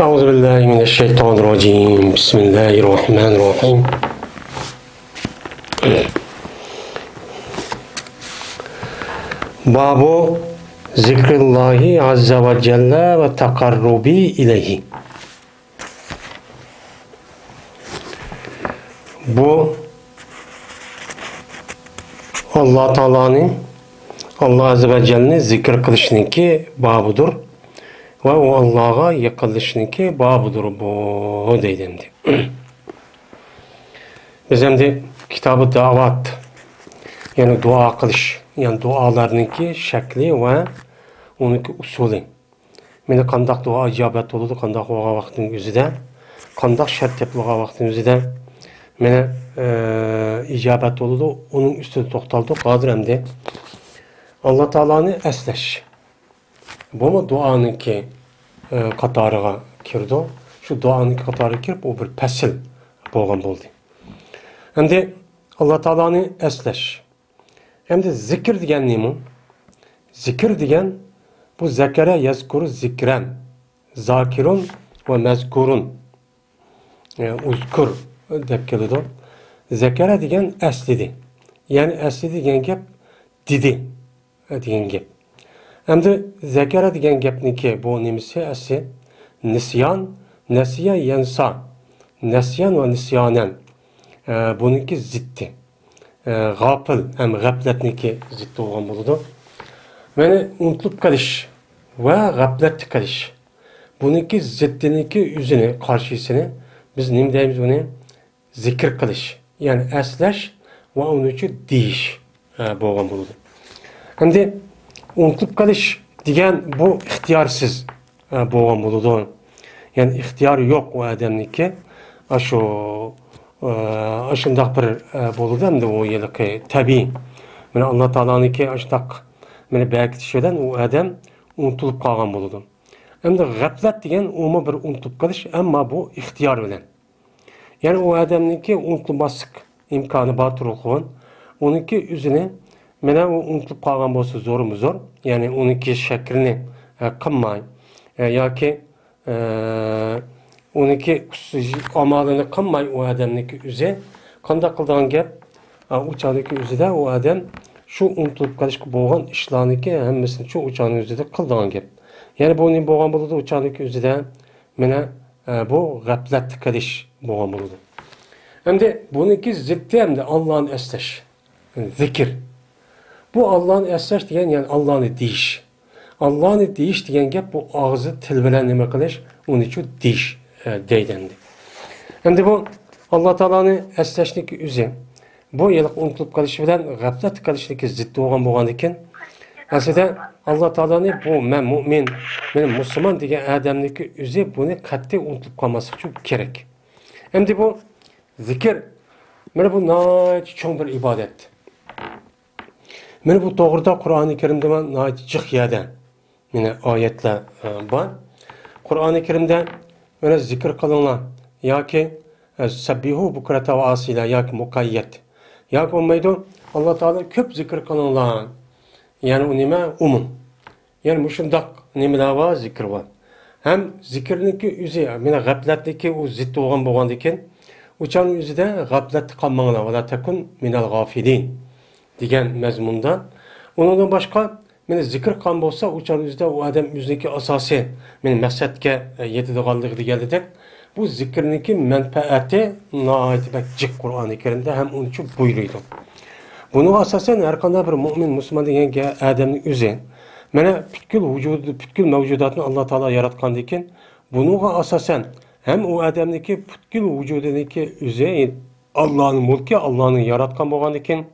أعوذ بالله من الشيطان الرجيم بسم الله الرحمن الرحيم باب ذكر الله عز وجل وتقرب إليه. Bu Allah Teala'nın Allah Azze ve Celle'nin zikir kılışınki babıdır ve o Allah'a yakınlaşınki babıdır bu deyildi. Biz hem de kitabı davat yani dua kılış yani dualarınki şekli ve onunki usulü. Mene kandak dua icabet oldu, kandak oğa vaktin yüzüde, kandak şart yapılığa vaktin yüzüde mene icabet oldu, onun üstüne toxtaldı, qadir emdi. Allah Teala'nı esleş. Bu mu duanınki qatarıga kirdi? Şu duanınki qatarıga kirib, o bir pesil boğan oldu. Hem de Allah Teala'nı esleş. Hem de zikir degen neymi? Zikir degen bu zekere yazkuru zikren. Zakirun ve mezkurun. Uzkur dep kelidi. Zekere degen eslidi. Yani esli degen gep didi degen gep. Hem de zekere degen gepniki bu nemisi esli nisyan, nesiye yensa. Nesyan ve nisyanen. Bununki zitti. Gafil hem gafletniki zitti olan buludu. Meni unutulup kaliş ve gaflet kaliş. Bununki ziddiniki yüzünü, karşısını biz ne deyimiz bunu? Zikir kılış. Yani esleş ve onun için deyiş boğan buludu. Hem de unutulup kaliş diyen bu ihtiyarsız boğan buludu. Yani ihtiyar yok o adamniki. Aşındak bir buludu hem de o yılıki tabi. Yani Allah Teala'nınki aşındak belki şeyden o adam unutulup kalgan buludu. Hem de gaflet diyen onu bir unutup kalış ama bu ihtiyar bilen. Yani o adamınki unutulmasık imkanı batır okuğun. Onunki yüzüne mene o unutulup kalgan bolsa zor mu zor. Yani onunki şeklini kınmayın. Ya ki onunki amalını kınmayın o adamınki yüze. Kanda kıldan gel uçağındaki yüzüde o adam şu unutulup kalış boğan işlerini hemmesini şu uçağın yüzüde kıldan gel. Yani bu ne boğan buludu uçağındaki yüzüde mene bu gaflet kaliş boğan buludu. Hem de bununki ziddi hem de Allah'ın esleş. Yani zikir. Bu Allah'ın esleş diyen yani Allah'ın deyiş. Allah'ın deyiş diyen gep bu ağzı til bilen nime kılış onun için deyiş deydendi. Hem de bu Allah Teala'nın esleşniki yüzü bu yıllık unutulup kalışı bilen gaflet kalışniki ziddi olan boğan diken aslında Allah Teala'nın bu men mümin, benim Müslüman diye adamdaki yüzü bunu katli unutup kalması çok gerek. Hem de bu zikir, bu nayet çok bir ibadet. Bu doğruda Kur'an-ı Kerim'de nayet cık yerden ayetler var. Kur'an-ı Kerim'de öyle zikir kılınlar. Ya ki sebbihu bukrata ve asila ya ki mukayyet. Ya ki olmaydı Allah Teala köp zikir kılınlar. Yani o nime umun. Yani bu şundak nimeler var, zikir var. Hem zikirninki yüzü, gafletdeki o ziddi olan boğan diken, uçağın yüzü de gaflet kalmağına ve la tekun minel gafilin diyen mezmunda. Ondan başka zikir kan bolsa uçağın yüzü de o adam yüzündeki asası maqsadga yetidi kaldığı geldi. Bu zikirninki menfaati nahayet cik Kur'an-ı Kerim'de hem onun için buyuruyordu. Bunu asasen her kanada bir mümin, Müslüman diyen adamın yüzü. Mene bütkül mevcudatını Allah Teala yaratkan diken, bunu asasen hem o adamdaki bütkül vücudundaki yüzü Allah'ın mülki, Allah'ın yaratkan boğan diken,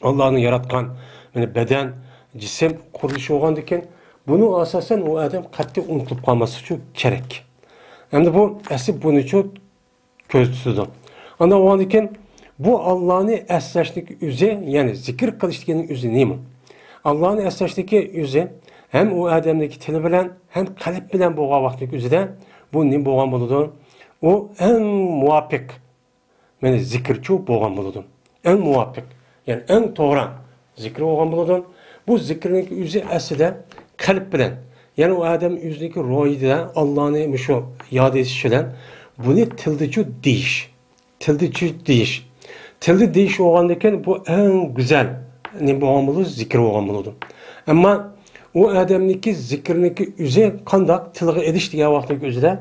Allah'ın yaratkan beden, cisim kuruluşu boğan diken, bunu asasen o adam katli unutulup kalması çok gerek. Hem de bu esip bunu çok göz tutudu. Ama o an diken, bu Allah'ın esleşlik yüzü yani zikir kılıştığının yüzü neymi? Allah'ın esleşteki yüzü hem o adamdaki tili bilen hem kalp bilen boğa vaktiki yüzü de bu ne boğan buludu? O en muvaffak zikirçi boğan buludu. En muvaffak yani en doğru zikri boğan buludu. Bu zikrin yüzü aslında kalp bilen Yani o adam yüzdeki ruhida Allah'ını şu yad etişiyle bunu tildici deyiş. Tildici deyiş. Tildi deyiş olgandayken bu en güzel ne bu olmalı zikir olmalıdır. Ama o adamniki zikrniki üze kandak tilga ediş diye vaxtdaki özüde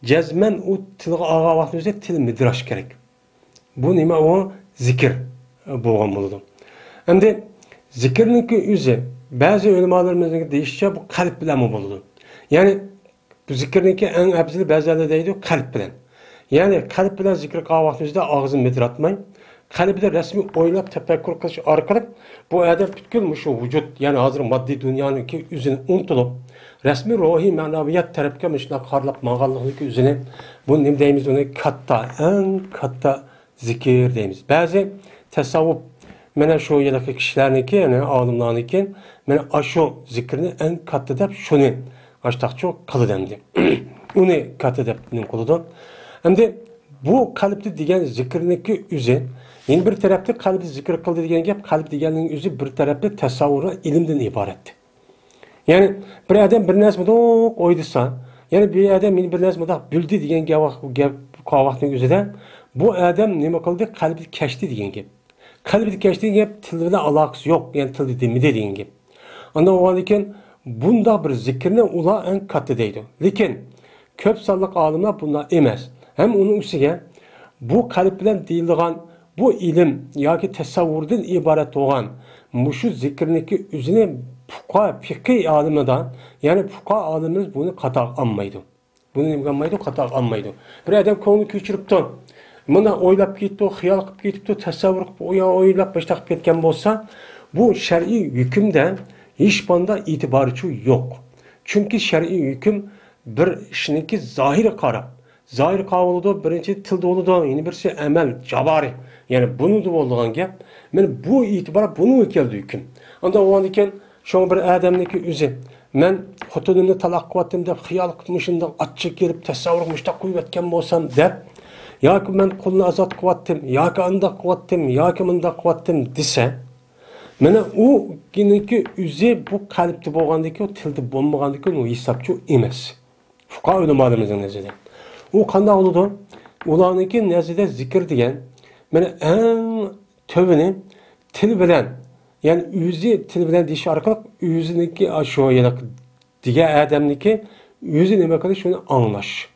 cezmen o tilga ağa vaxtdaki özüde til midraş gerek. Bu nima o zikir olmalıdır. Hem de zikrniki üze bazı ulemalarımızın deyişçe bu kalp bilen mi buludu? Yani bu zikrniki en abzili bazılarda deydi kalp bilen. Yani kalp bilen zikir vaxtdaki ağzını midratmayın. Kalbide resmi oylap tefekkür kılış arkalık bu adam bütünmüş o vücut yani hazır maddi dünyanın ki yüzünü unutulup resmi ruhi manaviyat tarafke mişna karlap mağallıklık yüzünü bu ne deyimiz onu katta en katta zikir deyimiz. Bazı tasavvuf mene şu yerdeki kişilerinki yani alimlerinki mene aşo zikrini en katta dep şunu açtak çok kalı demdi. Onu katta dep nim kuludu. Hem de bu kalpte diyen zikrindeki yüzü yine bir tarafta kalbi zikir kıldı diyen gap kalp diyenliğin yüzü bir tarafta tasavvura ilimden ibaret. Yani bir adam bir nesmede oyduysa yani bir adam yine bir nesmede bildi diyen gap kavaktın yüzüde bu adam ne kıldı kalbi keşti diyen gap. Kalbi keşti diyen gap tilde alakası yok yani tilde demide diyen gap. Anda o halde bunda bir zikrine ula en katıdaydı. Lakin köp sallık alimler bunlar emez. Hem onun üstüne bu kalp bilen deyildiğin bu ilim yoki tasavvurdan ibaret olan muşu zikrindeki üzerine fuqa fikri alimlerden yani fuqa alimimiz bunu kata almaydı. Bunu imkanmaydı, kata almaydı. Bir adam konu küçürüptü. Buna oylap gitti, xiyal qıp gitti, tasavvur qıp oylap baştaq ketken bolsa bu şer'i hükümde hiç banda itibarı yok. Çünkü şer'i hüküm bir işiniki zahiri qarab. Zahir kavuludu, birinci tilde oludu, yeni birisi emel, cabari. Yani bunu da olduğun gap. Men bu itibar bunu keldi hüküm. Anda o andiken şu bir adamniki üzü. Men xotunumni talaq qıvatdım deb xiyal qıpmışında atçı gelip tasavvur qımışda qoyup etken bolsam deb yoki men qulni azat qıvatdım, yoki anda qıvatdım, yoki munda qıvatdım dese mana u kiniki üzü bu qalbda bo'lgandiki, o tilda bo'lmagandiki, o hesapçı emas. Fuqa ulamalarımızın nazarida. O qanday oludu? Ularniki nazarida zikr degan mana en tövini til bilan yani yüzü til bilan deyish orqali yüzüniki shu yana degan adamniki yüzü nima qilish shuni anglash.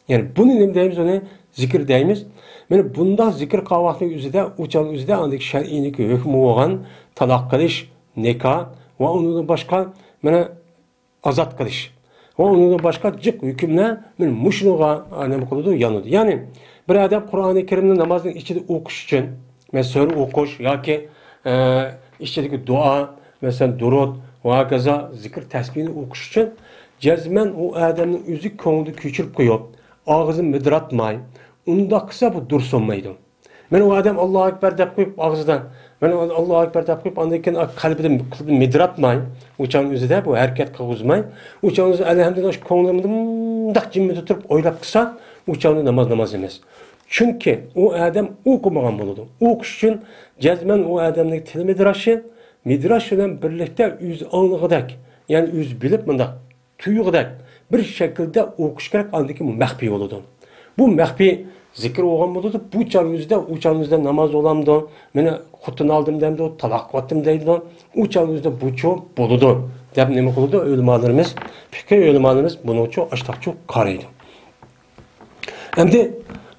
Yani bunu nima deymiz onu zikr deymiz. Mana bunda zikr qavaqning o'zida o'chan o'zida andik shar'iyniki hukmi bo'lgan taloq qilish, nikah va undan boshqa mana azat qilish. O onun başka cık hükümle muşluğa ne kılıdı yanıdı. Yani bir adam Kur'an-ı Kerim'de namazın içinde okuş için mesela okuş ya ki içindeki dua mesela durud ve kaza zikir tesbihini okuş için cezmen o adamın yüzü konuda küçülüp koyup ağzını müdratmay onda kısa bu dursunmaydı. Ben o adam Allahu Ekber deyip koyup ağzından ben Allahu Ekber deyip koyup andayken kalbide midratmay uçağın üzerinde bu hareket kavuzmay uçağın üzerinde elhamdülillah şu konularımda dak cimri tutup oylap kısa uçağın namaz emez. Çünkü o adam okumagan buludu. Okuş için cezmen o adamdaki til midraş ile birlikte yüz anlıqıdak yani yüz bilip mındak tuyuqıdak bir şekilde okuş gerek andaki mehbi oludu. Bu mehbi zikir olgan buludu. Bu uçağınızda namaz olamdı. Mene xutunu aldım demdi, talaq qıvattım deydi. Uçağınızda bu çok buludu. Dep nemi kılıdı? Ölümalarımız, fikir ölümalarımız bunu çok açtak çok karaydı. Hem de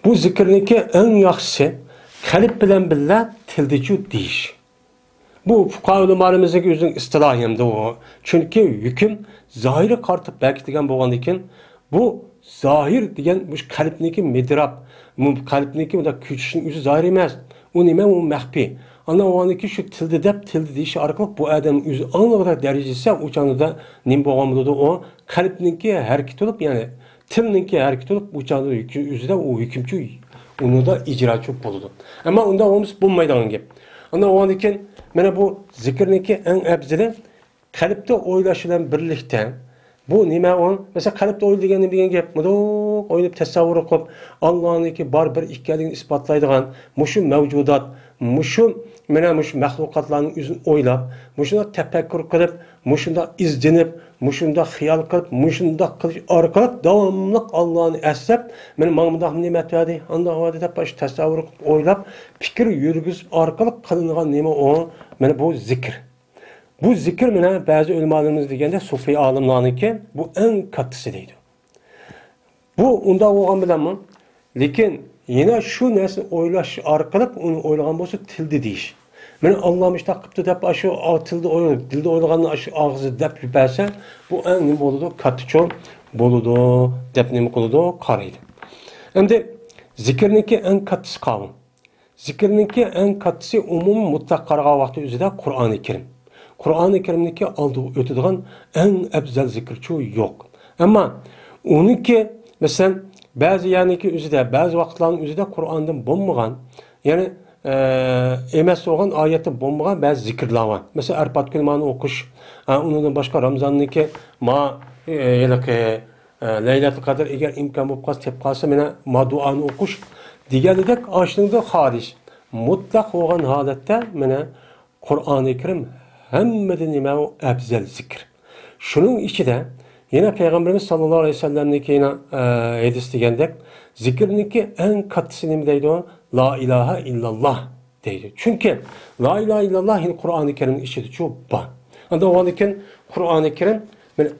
bu zikrindeki en yaxşısı kalp bilen billa tildici deyiş. Bu fuqaha ölümalarımızdaki özün istilahiyemde o. Çünkü hüküm zahiri kartıp belki degen boğandiken bu zahir degen bu kalbniki midrab, bu kalbniki o da küçüşün yüzü zahir emez. O nime o mehbi. Ana o andaki şu tilde deyişi arkalık bu adamın yüzü anlıqda derecesi uçağında nim boğanmıdır o kalbniki hareket olup yani tilninki hareket olup uçağında yüzüde o hükümçü onu da icraçı buludu. Ama onda olmuş bulmaydan gibi. Ana o andaki mana bu zikrniki en abzili kalpte oylaşılan birlikte Bu nima o? Mesela qalbda o'ylagan degan gap, mudoq o'ylab tasavvur qilib, Allohniki bor bir ikkaligini isbotlaydigan, mushu mavjudot, mushu mana mushu mahluqotlarning o'zini o'ylab, mushunda tafakkur qilib, mushunda izlanib, mushunda xiyol qilib, mushunda qilish orqali davomli Allohni eslab, men mangmudaq nima tadi, anda vada deb baş tasavvur qilib, o'ylab, fikr yurgizib orqali qilingan nima o? Mana bu zikr. Bu zikir mene bazı ulamolarimiz degende sufi alimlarniki bu en kattısı deydi. Bu unda olgan bilenmi? Lekin yine şu nesni oylaş arkalıp onu oylagan bolsa tildi deyiş. Mene Allah'ım işte qıptı dep aşı tildi oyladı, dildi oylaganın aşı ağzı dep yüperse bu en nima boludu? Kattıçol boludu, dep nima kılıdu? Karaydı. Hem de zikirniki en kattısı kavun. Zikirniki en kattısı umum mutlak qarağa vakti üzere Kur'an-ı Kerim. Kur'an-ı Kerim'deki aldığı ötüdüğün en ebzel zikirçi yok. Ama onunki mesela bazı yani ki üzerinde bazı vakitlerin üzerinde Kur'an'dan bulmayan yani emes olan ayeti bulmayan bazı zikirler var. Mesela Erpat Gülman'ı okuş, onun başka Ramazan'daki yani ki Leylat-ı Kadir eğer imkan bu kas tep kalsa mene ma duanı okuş diğerlik aşığında hariç mutlak olan halette mene Kur'an-ı Kerim hemmeden nima o ebzel zikr. Şunun içinde yine Peygamberimiz sallallahu aleyhi ve sellem'deki yine hadis degende zikirniki en katısı nima deydi o? La ilahe illallah deydi. Çünkü la ilahe illallah yine Kur'an-ı Kerim'in içinde çok var. Anda o halde Kur'an-ı Kerim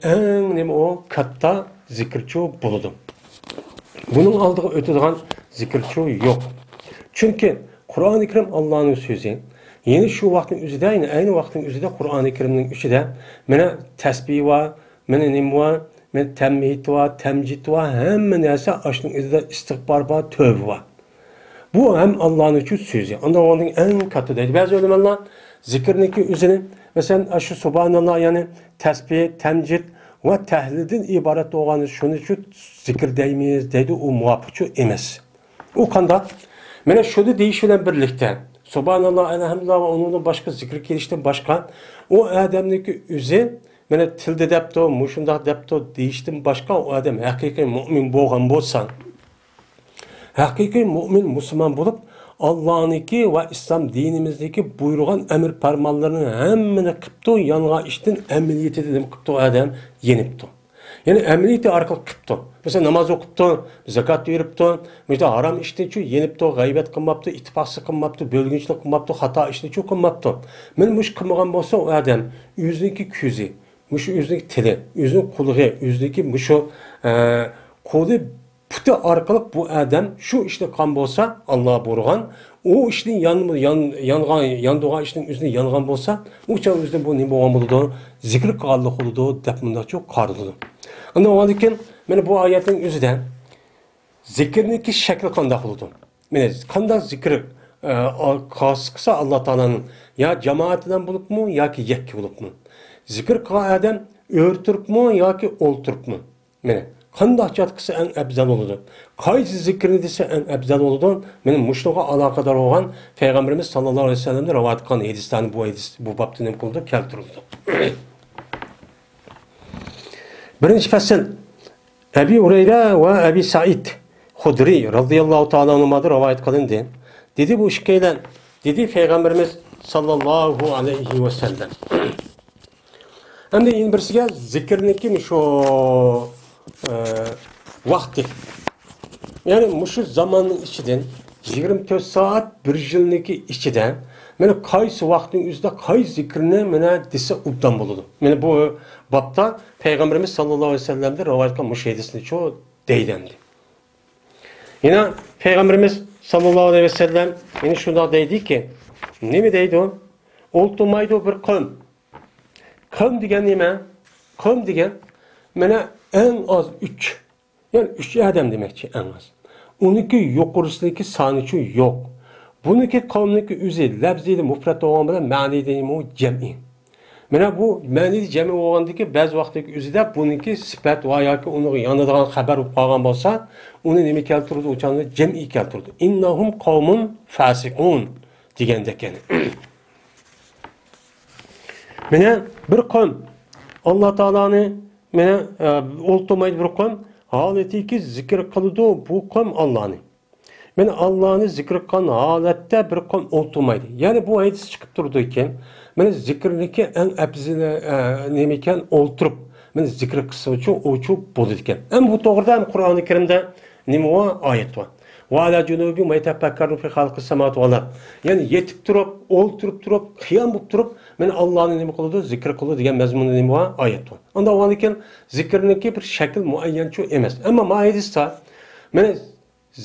en nima o katta zikirçi buludu. Bunun aldığı ötüdüğün zikirçi yok. Çünkü Kur'an-ı Kerim Allah'ın sözü. Yeni şu vaktin üzerinde aynı vaktin üzerinde Kur'an-ı Kerim'in içinde mene tesbih var, mene nim var, mene temmihit var, temcid var, hem neyse aşının üzerinde istikbar var, tövbe var. Bu hem Allah'ın için sözü. Ondan onun en katı değil. Bazı ölemenler zikrindeki üzerine mesela şu subhanallah yani tesbih, temcid ve tehlidin ibaret olanı şunu için zikir deymeyiz dedi o muvaffakçı emez. O kanda mene şunu değişilen birlikte Subhanallah, elhamdülillah ve onun başka zikir gelişti başka. O adamdaki üze, bana tilde depto, muşunda depto değiştim başka. O adam hakiki mümin boğan bolsan, hakiki mümin Müslüman bulup Allah'ınki ve İslam dinimizdeki buyruğun emir parmallarının hemmini kıpto, yanına işten emniyeti dedim kıpto adam yenipto. Yani emniyeti arkalı kıpto. Mesela namaz okuptu, zakat veripti, mesela haram işini şu yenipti, gaybet kılmaptı, ittifaksı kılmaptı, bölgünçlük kılmaptı, hata işini şu kılmaptı. Men muş kılmagan bolsa o adam yüzdeki küzi, muş yüzdeki tili, yüzdeki kuluğu, yüzdeki muşu kolu putu arkalık bu adam şu işte kan bolsa Allah'a borugan, o işin yandığı işin üzerine yangan bolsa, o çağ üzerinde bu ne boğan buludu, zikir kallık oludu, depmunda çok karlıdı. Onda o halde mene bu ayetin üzerinde zikrindeki şekli kandak oldu. Mene kandak zikir kısa Allah Teala'nın ya cemaatinden bulup mu ya ki yekki bulup mu? Zikir kılan adam örtürüp mu ya ki olturup mu? Mene kandak çatkısı en ebzel oldu. Kaysi zikrini dese en ebzel oldu. Mene muşluğa alakadar olan Peygamberimiz sallallahu aleyhi ve sellem'de rivayet kılan hadislerini bu baptın emkulda keltirildi. Birinci fasıl Ebi Hureyre ve Ebi Said Hudri radıyallahu ta'ala anhuma'da rivayet kılındı. Dedi bu işkeyle, dedi Peygamberimiz sallallahu aleyhi ve sellem. Hem de yine birisiga zikirniki şu vakti. Yani şu zamanın içinden 24 saat bir yılniki içinden mene kaysi vaktin üzerinde kaysi zikrini mene dese ubdan buludu. Mene bu bapta Peygamberimiz sallallahu aleyhi ve sellem'de rivayet kılmış hadisini çoğu deylendi. Yine Peygamberimiz sallallahu aleyhi ve sellem yine şunda deydi ki ne mi deydi o? Oltumaydı bir kavm. Kavm degen nime? Kavm degen mene en az 3. Yani 3 adam demekçi en az. Onunki yukarısındaki sanıcı yok. Bununki kavmdaki üzeri lebzeli mufrat olan bilen mani deyimi o cem'i. Mene bu mani cem'i olgandaki bazı vaxtdaki üzerinde bununki sifat va yoki onun yanıdığan haber olup qalgan bolsa, onu nemi keltirdi? Uçanda cem'i keltirdi. İnnahum kavmun fasikun degandek yani. Mene bir kavm Allah Teala'nı meni o'ltirmaydi bir qavm, holatiki zikr qiladi bu qavm Allohni. Meni Allohni zikr qilgan holatda bir qavm o'ltirmaydi. Ya'ni bu hadis chiqib turdi ekan, meni zikrniki eng afzali nima ekan, o'ltirib meni zikr qilsa uchun o'chib bo'ladi ekan. Ham bu to'g'rida ham Qur'oni Karimda nima bor? Oyat bor. Va ala junubi maytafakkarun fi xalqis samawati wal ard. Ya'ni yetib turib, o'ltirib turib, qiyam bo'lib turib, meni Allohni nima qiladi? Zikr qiladi degan mazmunda nima bor? Oyat bor. Unda o'likan zikrniki bir shakl muayyancha emas. Ammo hadisda meni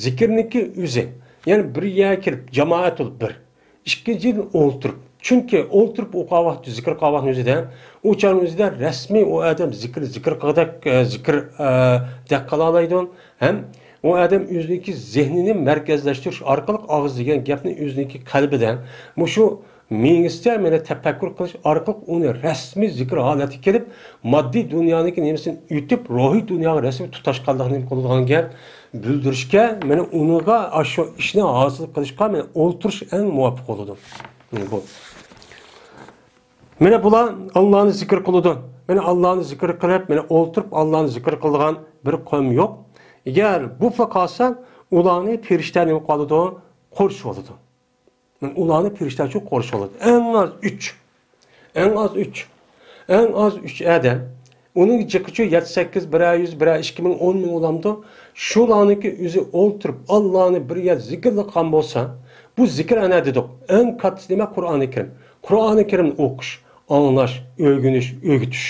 zikrniki o'zi, ya'ni bir yerga kirib jamoat bo'lib bir, ikkinchidan o'ltirib. Chunki o'ltirib o'qigan vaqt zikr qilgan vaqtning o'zida, o'chaning o'zida rasmiy u odam zikr qildak zikr deb qila oladi. Ham u odam o'ziniki zehnini markazlashtirish orqali og'iz degan gapni o'ziniki qalbidan, shu mingizda meni tafakkur qilish orqali uni rasmiy zikr holatiga kelib, moddiy dunyoniki nemisini yutib, ruhiy dunyoga rasmiy tutashqanligini qiladigan gap bildirishga, meni uniga shu ishni hosil qilishga meni o'ltirish eng muvofiq bo'ladi. Bu. Meni bular Allohni zikr qiladi. Meni Allohni zikr qilib, meni o'ltirib Allohni zikr qilgan bir qavm yo'q. Agar bu faqasa ularni ferishtalar nima qiladi? Qo'rshib oladi. Men ularni ferishtalar uchun qo'rshib oladi. Eng az 3. Eng az 3 adam. Uning jiqichi 78 100 2000 10 ming olamdı. Shularniki o'zi o'ltirib Allohni bir yer zikr qilgan bo'lsa, bu zikr ana dedik. Eng kattasi nima? Qur'oni Karim. Qur'oni Karimni o'qish, anglash, o'rganish, o'rgitish.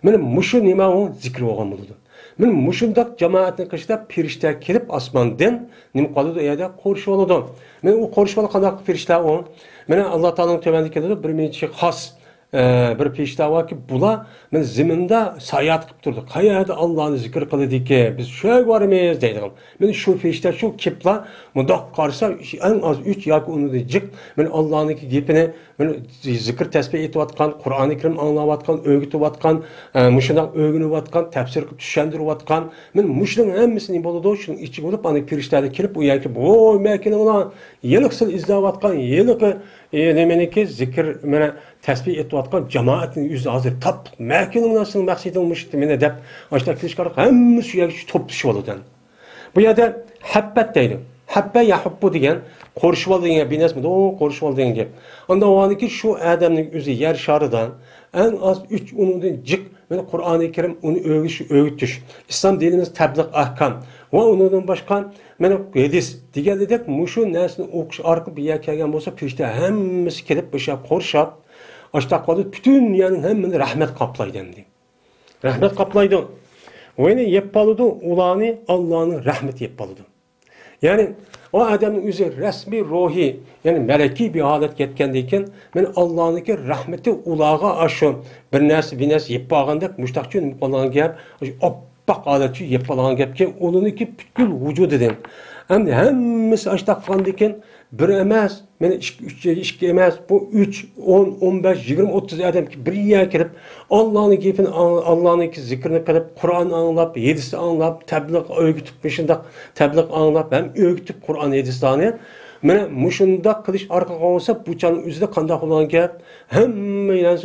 Meni mushu nima u zikr bo'lgan bo'ladi. Men mushundaq jamoatni qilishda ferishta kelib osmondan nima qoladi? U yerda qo'rshib oladi. Men u qo'rshib olgan qanday ferishta u? Meni Alloh taoloning tövəndi keladi bir minchi xos bir ferishta varki bular men ziminda sayat qilib turdi. Qayerda Allohni zikr qildiki, biz shu boramiz deydigan. Men shu ferishta shu keplar mundoq qarsa eng az 3 yoki uni jiq men Allohniki gapini men zikr tasbih etayotgan, Qur'oni Karim anglayotgan, o'rgatayotgan, mushundoq o'rganayotgan, tafsir qilib tushuntirayotgan, men mushning hammasini bo'ladi, shuning ichi bo'lib, ana ferishtalar kelib u yerga voy makinlar yiliqsil izlayotgan, yiliqi nemeniki zikr meni tasbih etayotgan jamoatning o'zi hozir tap makinlarning maqsadini mushti meni deb ashta kelishlar hammasi shu yerga to'plashib oladi. Bu yerda habbat deydi. Habba yahubbu degan qo'rshib oladigan binasmi? Qo'rshib oladigan gap. Unda o'niki shu odamning o'zi yer sharidan eng az 3 undan jiq meni Qur'oni Karim uni o'rgitish. Islom dinimiz tabliq ahkam va undan boshqa meni hadis deganidek mushu narsani o'qish orqali bir yerga kelgan bo'lsa, ferishta hammasi kelib bo'shab qo'rshab ashta qolib butun yani hammani rahmat qoplaydi endi. Rahmat qoplaydi. O'yini yeb qoladi, ularni Allohning rahmati yeb qoladi. Yani o adamın özü resmi ruhi, yani meleki bir halet yetkendiği için, ben Allah'ınki rahmeti ulağa aşı bir nes yapağındak müştakçı olan gap, oppak aletçi yapılan gap ki, onunki bütün vücud edin. Hemmisi açtaklandıkken bir emez, yani işki emez, bu 3, 10, 15, 20, 30 adam ki bir yer gelip Allah'ın gepini, Allah'ın zikrini kılıp, Kur'an anlap, yedisi anlap, tebliğ öğütüp, peşinde tebliğ anlap, hem öğütüp Kur'an yedisini, yani muşunda kılış arka olsa bu çanın üzerinde kandak olan gep, hem yani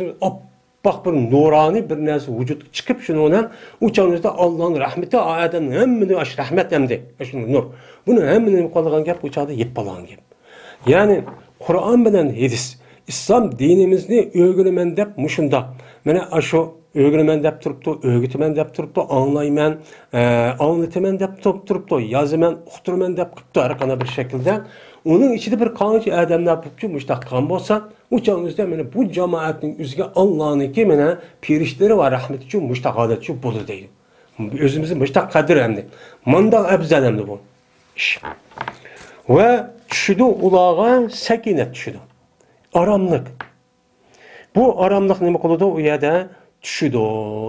bak bir nurani bir neresi vücut çıkıp şununla uçağınızda Allah'ın rahmeti Adem'in hemmini aş rahmet emdi. Şunu nur. Bunu hemmini kalıgan gap uçağda yeppalan gap. Yani Kur'an bilen hadis İslam dinimizni öğrenmen dep muşunda. Mene aşo öğrenmen dep turuptu, öğütmen dep turuptu, anlayman, anlatımen dep turuptu, yazımen, uqturmen dep qıptı arkana bir şekilde. Onun içinde bir kanıcı adamlar yapıpçı müştakkan bolsa, uçağınızda mene bu cemaatinin üzge Allah'ın ki mene pirişleri var rahmet için müştakadatçı budur deydi. Özümüzün müştak kadir emdi. Mandal ebzel emdi bu. Ve düşüdü ulağa sekinet düşüdü. Aramlık. Bu aramlık ne kılıdı o yerde düşüdü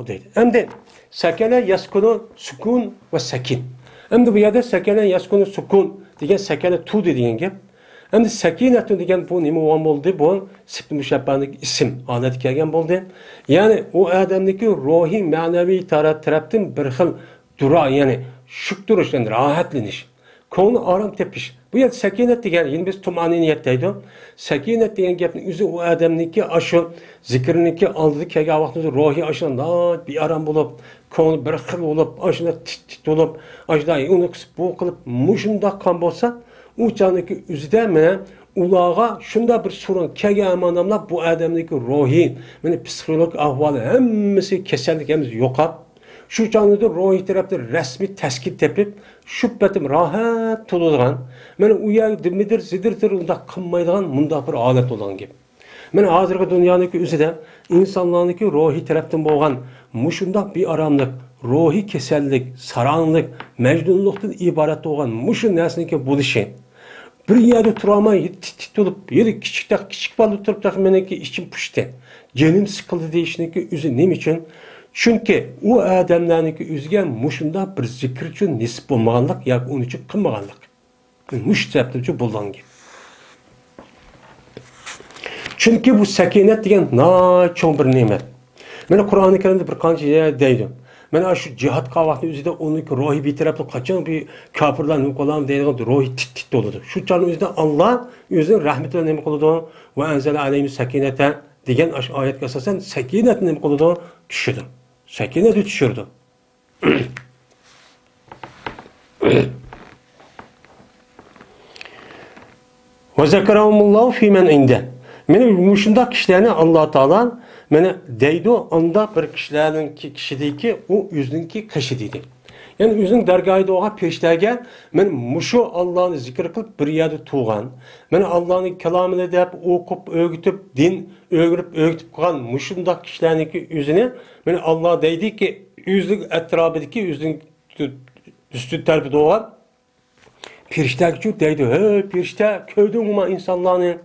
deydi. Hem de sekene yaskunu sukun ve sekin. Hem de bu yerde sekene yaskunu sukun degan sekene tu dediğin gap. Hem de sekinetun degan bu nima bo'ldi? Bu sifat müşabbahdagi ism odat kelgan bo'ldi. Yani o adamdagi ruhiy ma'naviy tarafdan bir xil dura, yani shuk turish, yani rahatlanish. ko'ngli orom tepish. Bu yer sakinat degan, yine biz tumaniniyat deydi. Sakinat degan gapning o'zi u odamniki ashu zikrniki oldida kelgan vaqtida ruhiy ashunda bir aram bo'lib, ko'ngli bir xil bo'lib, ashunda tit bo'lib, ashunda uni qisib bu qilib mushunda qon bo'lsa, u joniki o'zida mana ularga shunda bir surun kelgan odamlar bu odamniki ruhiy, mana psixologik ahvoli hammasi kasallik hammasi yo'qab, shu jonida ruhiy tarafda rasmiy tashkil tepib, shu patim rohat to'ladigan, mana u yer dimidir zidirdir unda qilmaydigan mundaq bir holat bo'lgan gap. Mana hozirgi dunyodagi o'zida insonlarniki ruhiy tarafdan bo'lgan mushundaq bir aromlik, ruhiy kasallik, saronlik, majnunlikdan iborat bo'lgan mushu narsaniki bo'lishi. Bir yerde turama tit olup, yeri küçük balı tutup da meneki içim puştu. Canım sıkıldı deyişindeki üzü ne için? Çünkü o adamlarınki üzgen muşunda bir zikir için nisip olmaganlık ya onun için kılmaganlık. Muş sebepleri buldan gibi. Çünkü bu sakinet diyen çok bir nimet. Bana Kur'an-ı Kerim'de bir kanca deydi. Mana şu cihat kavaklı üzerinde onun ruhi bir taraflı kaçan bir kafirler ne kolan deydiğin ruhi tit doludu. Şu canın üzerinde Allah üzerinde rahmetine ne kılıdı? Ve enzele aleyhimiz sakinete diyen ayet esasen sakinet ne kılıdı? Düşürdü. Sakinet düşürdü. Ve zekerahumullahu fimen inde. Benim müşündak kişilerine Allah Teala mene deydi onda bir kişideki o yüzünki kişideydi. Yani yüzün dergahide oğa peşlerge men muşu Allah'ını zikir kılıp bir yerde tuğan. Men Allah'ın kelamını deyip okup öğütüp din öğütüp kalan muşundak kişilerindeki yüzüne men Allah deydi ki yüzün etrafındaki yüzün üstü terbi doğan pirişler ki deydi hey pirişler köydün mü insanlarını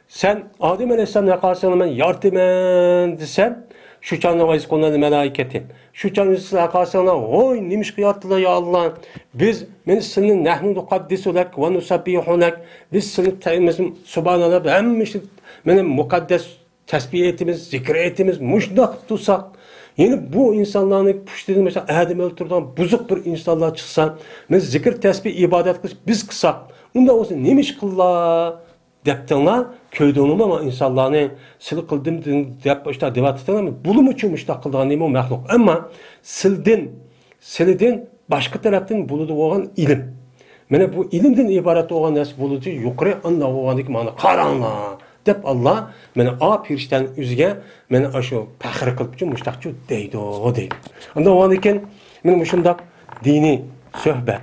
sen Adem Aleyhisselam yakasını ben yardımen desem şu canlı vayız konuları melaiketin. Şu canlı yakasına oy neymiş kıyarttılar ya Allah. Biz senin nehnu nukaddisu lek ve nusabbihu lek. Biz senin teyimizin subhanallah hemmişlik benim mukaddes tesbih etimiz, zikir etimiz muşdak tutsak. Yani bu insanların puştediğin mesela Adem öldürdüğün buzuk bir insanlar çıksa, mesela zikir tesbih ibadet kılsak, biz kısak. Onda olsun neymiş kıllar? Deptenler köyde olmam ama insanlarını sil kıldım deyip işte devat eden ama bulum uçmuş da kıldığın neymi o mehluk. Ama silden başka taraftan buludu olan ilim. Yani bu ilimden ibaret olan nasıl buludu yukarı anda olandaki mana karanlığa. Dep Allah meni a pirişten üzge meni aşu pahir kılıp için muştakçı deydi o deydi. Anda o andiken meni muşundak dini söhbet,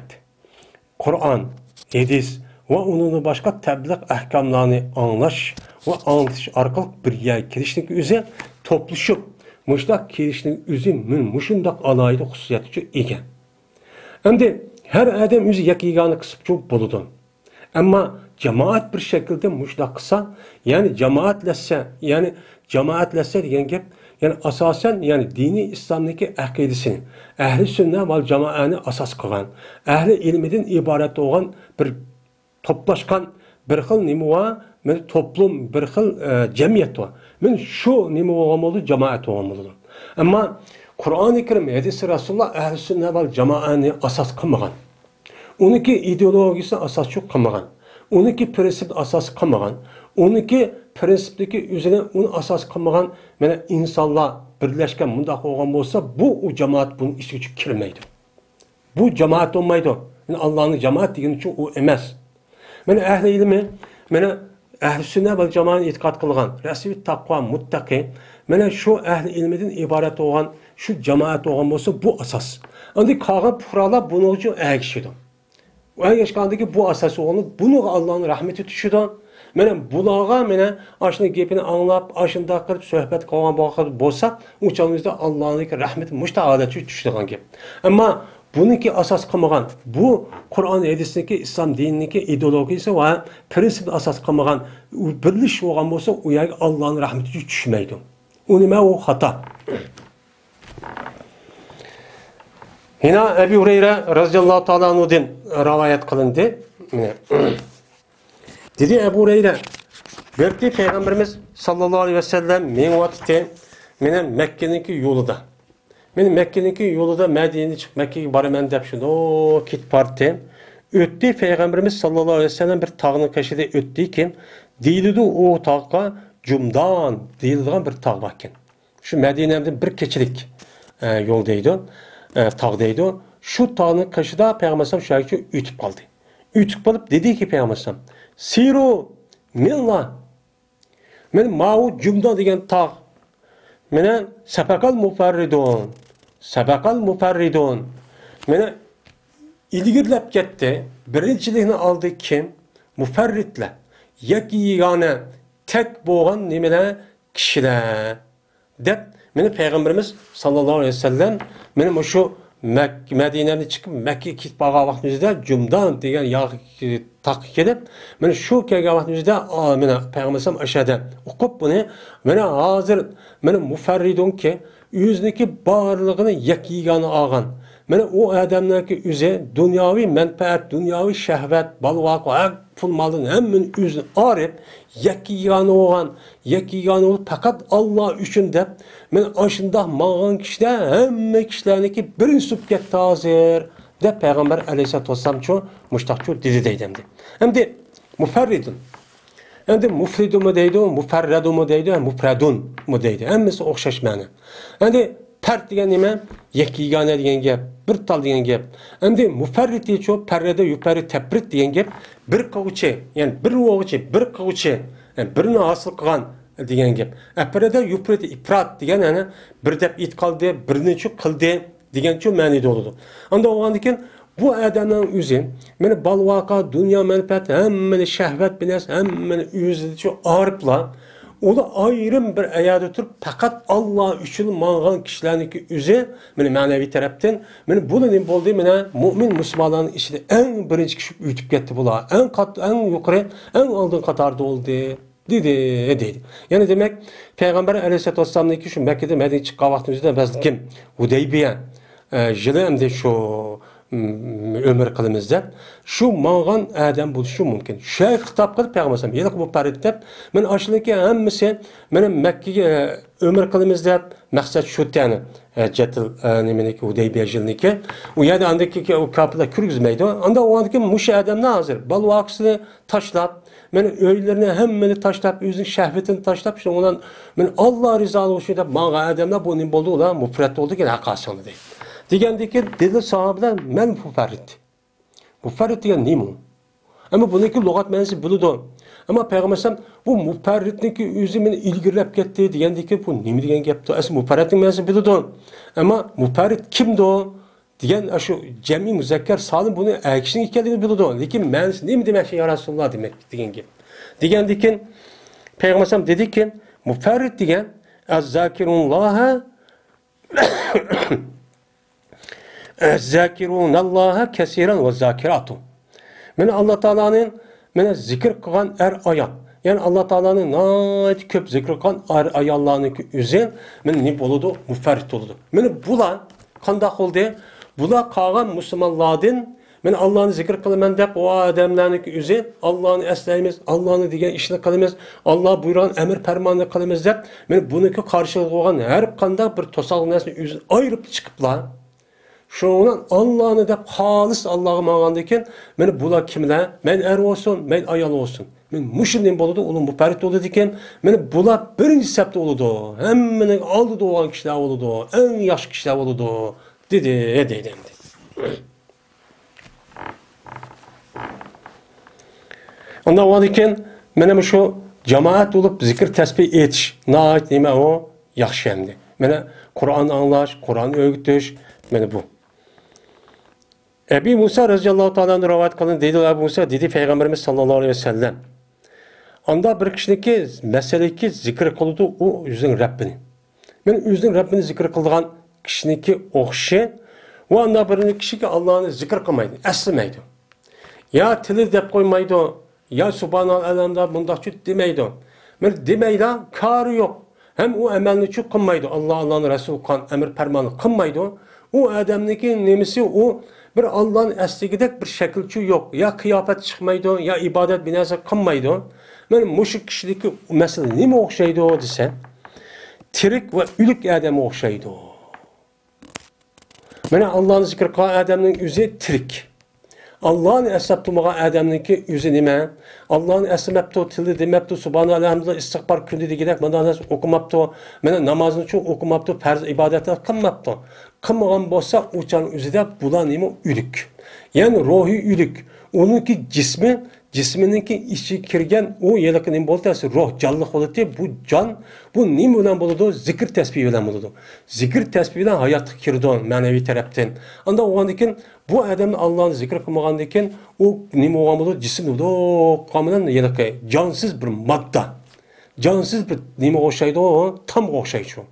Kur'an, hadis ve onun başka tebliğ ahkamlarını anlaş ve anlatış arkalık bir yer kirişlik üzere topluşup muştak kirişlik üzere muşundak alaydı hususiyatı egen. Hem de her adam üzü yakiganı kısıp çok buludun. Ama cemaat bir şekilde muştak kısa yani cemaatlesse diyen gep yani asasen yani dini İslam'daki akidesini ehli sünnet vel cemaatini asas kılan ehli ilmiden ibaret olan bir toplaşkan bir xil nima var, men toplum bir xil cemiyet var. Men şu nima olmalı, cemaat olmalı. Ama Kur'an-ı Kerim, hadis-i Resulullah ehl-i sünnet vel cemaatini asas kılmagan. Onunki ideolojisi asas çok kılmagan. Onunki prensip asas kılmagan. Onunki prensipteki üzerine onu asas kılmagan. Men insanlar birleşken mundaq olgan olsa bu o cemaat bunun işi için kirmeydi. Bu cemaat olmaydı. Yani Allah'ın cemaat degeni için o emas. Men ehli ilmi, men ehli sünnet vel cemaatine itiqad kılgan, resmi takva, muttaqi, men şu ehli ilmiden ibaret olan, şu cemaat olan olsa bu asas. Andi kağa puhralar bunun için erişidi. O erişkandaki bu asas olan, bunu Allah'ın rahmeti düşüdü. Men bulağa men aşını gepini anlap, aşında kırıp söhbet kılgan bolsa, uçağımızda Allah'ın rahmeti müştahalatçı düşüdüğün gep. Ama bununki asas kılmagan, bu Kur'an hadisindeki İslam dinindeki ideolojisi ve prensip asas kılmagan, birleş olan olsa o yer Allah'ın rahmeti düşmeydi. O nime o hata. Yine Ebu Hureyre radıyallahu ta'ala anhu'dan rivayet kılındı. Dedi Ebu Hureyre, belki Peygamberimiz sallallahu aleyhi ve sellem men vakitte menen Mekke'ninki yolunda. Men Mekke'ninki yolunda Medine'ye çıkıp Mekke'ye baraman dep şunu o kit parti Ötdi Peygamberimiz sallallahu aleyhi ve sellem bir tağının kaşıda ötdi ki deyildi o tağga Cumdan deyildiğin bir tağ bakken. Şu Medine'de bir keçilik yoldaydı, tağdaydı. Şu tağının kaşıda Peygamber şu ayki ütüp kaldı. Ütüp kalıp dedi ki Peygamber Siru minna men ma'u Cumdan degen tağ mene sabakal mufarridun mene ilgirlep gitti. Birinciliğini aldı kim? Muferritle. Yegane tek boğan nimele kişiler. Dep, benim Peygamberimiz sallallahu aleyhi ve sellem benim şu Medine'den çıkıp Mekke'ye gitip bağa vaktimizde Cumdan diyen yağ takip edip benim şu kelge vaktimizde Peygamberimiz aşağıda okup bunu benim hazır benim muferridun ki yüzdeki bağırlığını yegane ağan. Mana o adamlarki üze dünyavi menfaat, dünyavi şehvet, balvaq, pul malın hemmin üzünü arıp yekigani olup fakat Allah üçün dep men aşında mağan kişiler hemme kişilerniki bir süp getdi hazır dep Peygamber aleyhissalatu vesselam ço muştaqçu dedi deydemdi. Hem de muferridun. Hem de mufridun mu deydi, muferredun mu deydi, mufredun mu deydi. Hemmisi okşaş məni. Hem de pert degan nima? Yekigane degan gap, bir tal degan gap. Endi mufarrit deyicho parrada yuqori taprit degan gap, bir qovchi, ya'ni bir o'g'chi, bir qovchi, yani birini hosil qilgan degan gap. Parrada yuqori ifrat degan yani bir deb it qildi, birini chu qildi degancha ma'noda bo'ladi. Unda o'g'andikin bu adamning o'zi meni balvaqa, dunyo manfaat, hammani shahvat bilan, hammani o'zida chu ariplar o da ayrım bir ayada turup fakat Allah üçün mağan kişilerdeki üze beni manevi taraftan beni bunun oldu beni mümin Müslümanların içinde en birinci kişi ütüp gitti bula en yukarı en aldığın katarda oldu dedi. Yani demek Peygamber Aleyhisselatü Vesselam'daki şu Mekke'de Medine'ye çıkan vaktimizde biz kim Hudeybiye jilem şu ömür kılımızda şu mağan adam buluşu mümkün. Şey kitap kılıp Peygamber yedik bu paritep men aşılaki hemmisi benim Mekke'ye ömür kılımızda maksat şu tane cetil nemeneki Hudeybiye jilniki o yani andaki o kapıda kürgüzmeydi. Anda o andaki muş adam ne hazır? Bal vaksını taşlap men öylerini hemmini taşlap özün şehvetini taşlap işte ondan men Allah rızalı olsun da mağan adamlar bu ne buldu ola mufret oldu ki hakasını değil. Degandeki dedi sahabeler men mufarrit. Mufarrit degan nima? Ama buniki lug'at ma'nosi biladi. Ama Peygamber bu mufarritniki o'zi meni ilgirlab ketdi degandeki bu nima degan gapdi? Asli mufarritning ma'nosini biladi. Ama mufarrit kimdi o? Degan shu jami muzakkar salim buni akishning ekanligini biladi. Lekin ma'nosi nima demoqchi ya Rasululloh demak degan gap. Degandeki Peygamber dedi ki mufarrit degan az-zakirulloha Zâkirûn Allah'a kesiren ve zâkiratu. Mene Allah Teala'nın mene zikir kılan ayan. Yani Allah Teala'nın nayet köp zikir kılan ayanlarının üzerine mene ne boludu? Muferrit oludu. Mene bula kandak oldu. Bula kalan Müslümanlardan mene Allah'ını zikir kılman deyip o adamların üzerine Allah'ını esleyimiz, Allah'ını diyen işini kılımız, Allah buyuran emir fermanını kılımız deyip mene bununki karşılığı olan her kandak bir tosal nesini üzerine ayırıp çıkıplar. Şundan Allah'ını da halis Allah'a mağandayken beni bula kimler? Men er olsun, men ayal olsun. Men muşindim boludu, onun bu parit oldu diken beni bula birinci septe oludu. Hemen aldı doğan kişiler oludu. En yaş kişiler oludu. Dedi. Ondan o diken benim şu cemaat olup zikir tesbih etiş. Naat nime o yaxşı emdi. Bana Kur'an anlaş, Kur'an öğütüş. Bana bu. Ebu Musa radıyallahu ta'ala rivayet kılın dedi Ebu Musa dedi Peygamberimiz sallallahu aleyhi ve sellem. Anda bir kişideki meseleki zikir kıldı o yüzün Rabbini. Ben yüzün Rabbini zikir kıldığan kişideki okşi o anda bir kişi ki Allah'ını zikir kılmaydı, eslemeydi. Ya tili dep koymaydı, ya subhanallah alemde bundakçı demeydi. Ben demeydi, karı yok. Hem o emelini çok kılmaydı. Allah'ın Resulü kan emir fermanı kılmaydı. O adamdaki nemisi o bir Allah'ın esligidek bir şekilçi yok. Ya kıyafet çıkmaydı, ya ibadet binası kılmaydı. Ben muşuk kişideki mesela ne mi okşaydı o dese? Tirik ve ülük adamı okşaydı o. Ben Allah'ın zikir kılan adamın yüzü tirik. Allah'ın esnaptırmağa adamniki yüzü nime? Allah'ın esnaptı tili demepti. Subhanallah, elhamdülillah, istiğfar kündü degidek. Bana okumaptı. Bana namazını çok okumaptı. Farz ibadetler kılmaptı. Kılmagan bolsa uçan yüzüde bulan nime? Ülük. Yani ruhi ülük. Onunki cismininki içi kirgen o yelaki nime boldu? Ruh, canlılık oldu. Bu can, bu nime olan boludu? Zikir tesbihi olan boludu. Zikir tesbihi olan hayat kirdi manevi taraftan. Anda o andikin bu adamın Allah'ın zikir kılmagandikin o nime olan boludu? Cisim oldu. O kamıdan yelaki cansız bir madde. Cansız bir nime oşaydı o? Tam oşaydı şu.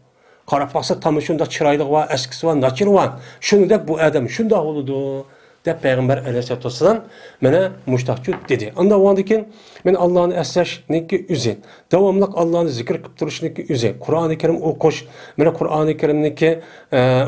Qarab baxsa tam şunda çıraylığı var, eskisi var, nakir var. Şunu da bu adam şunda oldu. Dep Peygamber Aleyhisselatü Vesselam mene muştaqçı dedi. Anda o andikin men Allah'ın esleşniki üzün. Devamlıq Allah'ın zikir qıp turuşniki üzün. Kur'an-ı Kerim okuş. Mene Kur'an-ı Kerim'niki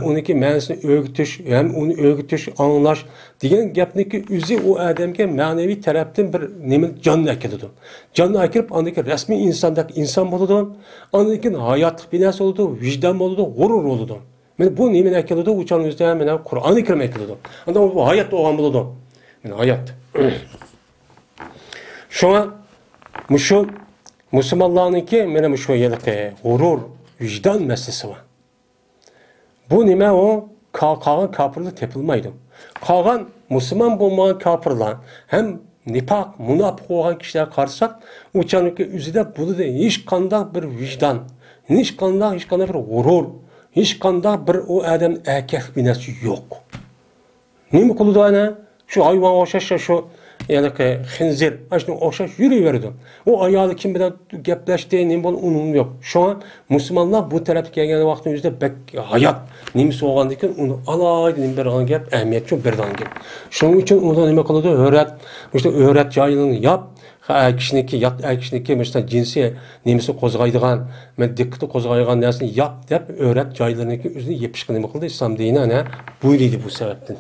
oniki ma'nosini öğütüş, hem onu öğütüş, anlaş degan gapniki üzü o adamga manevi tarafdan bir nima canını akiladi. Canını akilib andaki resmi insandaki insan bo'ladi. Andikin hayot binasi bo'ladi, vijdon bo'ladi, g'urur bo'ladi. Men bu nimani akiladi, uçan o'zida mena Qur'oni Karim akiladi. Anda bu hayot bo'lgan bo'ladi. Men hayot. Şuna mushu musulmonlarniki mena mushu yerda g'urur, vijdon masalasi bor. Bu nima o? Qolgan kofirlar tepilmaydi. Qolgan musulmon bo'lmagan kofirlar ham nifaq, munofiq bo'lgan kishilar qarasak, uçanki o'zida bo'ladi hech qanday bir vijdon, hech qanday bir g'urur, hech qanday bir o adam erkak binasi yo'q. Nima qiladi ana? Shu hayvon o'xshash shu yani xinzir, aşkın o'xshash yuraverdi. O ayoli kim bilan gaplashdi, nima bo'ldi, unum yo'q. Şu an Müslümanlar bu tarafga kelgan vaqtimizda hayot nimasi bo'lgandan keyin uni alayda nima bergan gap, ahamiyat uchun bergan gap. Shuning uchun unda nima qiladi? Öğret joyini yap. Kishiniki yot kishiniki mesela jinsi nimasi qo'zg'aydigan, men diqqatni qo'zg'aydigan narsani yap deb öğret joylariniki o'zini yepishga nima qildi? Islom dini ana buyurdi bu sababdan.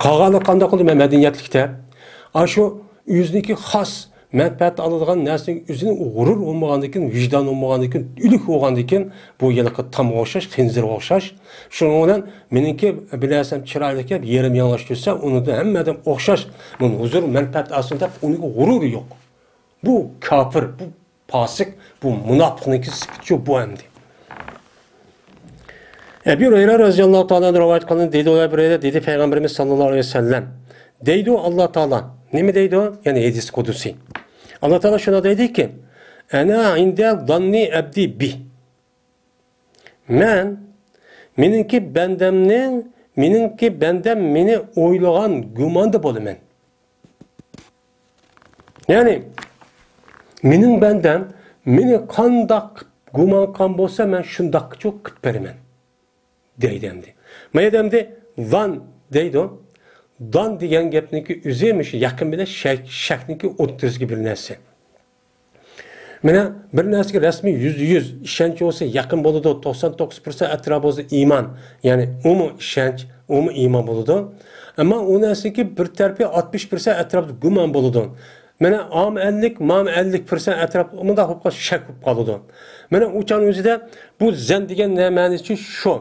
Qolgani qanday qildi madaniyatlikda? Shu o'ziniki xos manfaat oladigan narsaning o'zini g'urur bo'lmagandan keyin, vijdon bo'lmagandan keyin, ulug' bo'lgandan keyin bu yilqi tam o'xshash, xinzir o'xshash. Shuning bilan meniki bilasam chiroyli kelib yerim yanglish tursa, uni hammadan o'xshash. Men huzur manfaat aslida uning g'ururi yo'q. Bu kafir, bu fasik, bu munofiqniki sifati bu endi. Ebu Hureyre radıyallahu ta'ala rivayet kılın dedi o dedi Peygamberimiz sallallahu aleyhi ve sellem. Deydi o Allah Teala. Ne mi deydi o? Yani hadis kudusi. Allah Teala şuna dedi ki: "Ana inde zanni abdi bi." Meninki bendem meni oylagan gumanda bolumen. Yani menin bendem meni kandak guman kan bolsa men şundak çok kıp berimen. Deydemdi. Mademde zan deydi o. Dan degan gapniki üzeymiş yakın bile şakniki o'ttiz gibi bir narsa. Mana bir narsaga rasmiy %100 ishonch bo'lsa yaqin bo'ladi, 99% atrofi bo'lsa iymon. Ya'ni umumiy ishonch, umumiy iymon bo'ladi. Ammo u narsaga bir tarafi 60% atrofda gumon bo'ladi. Mana am 50, mam 50% atrofida hopqa shak bo'lib qoladi. Mana o'chan o'zida bu zan degan ma'nosi shu.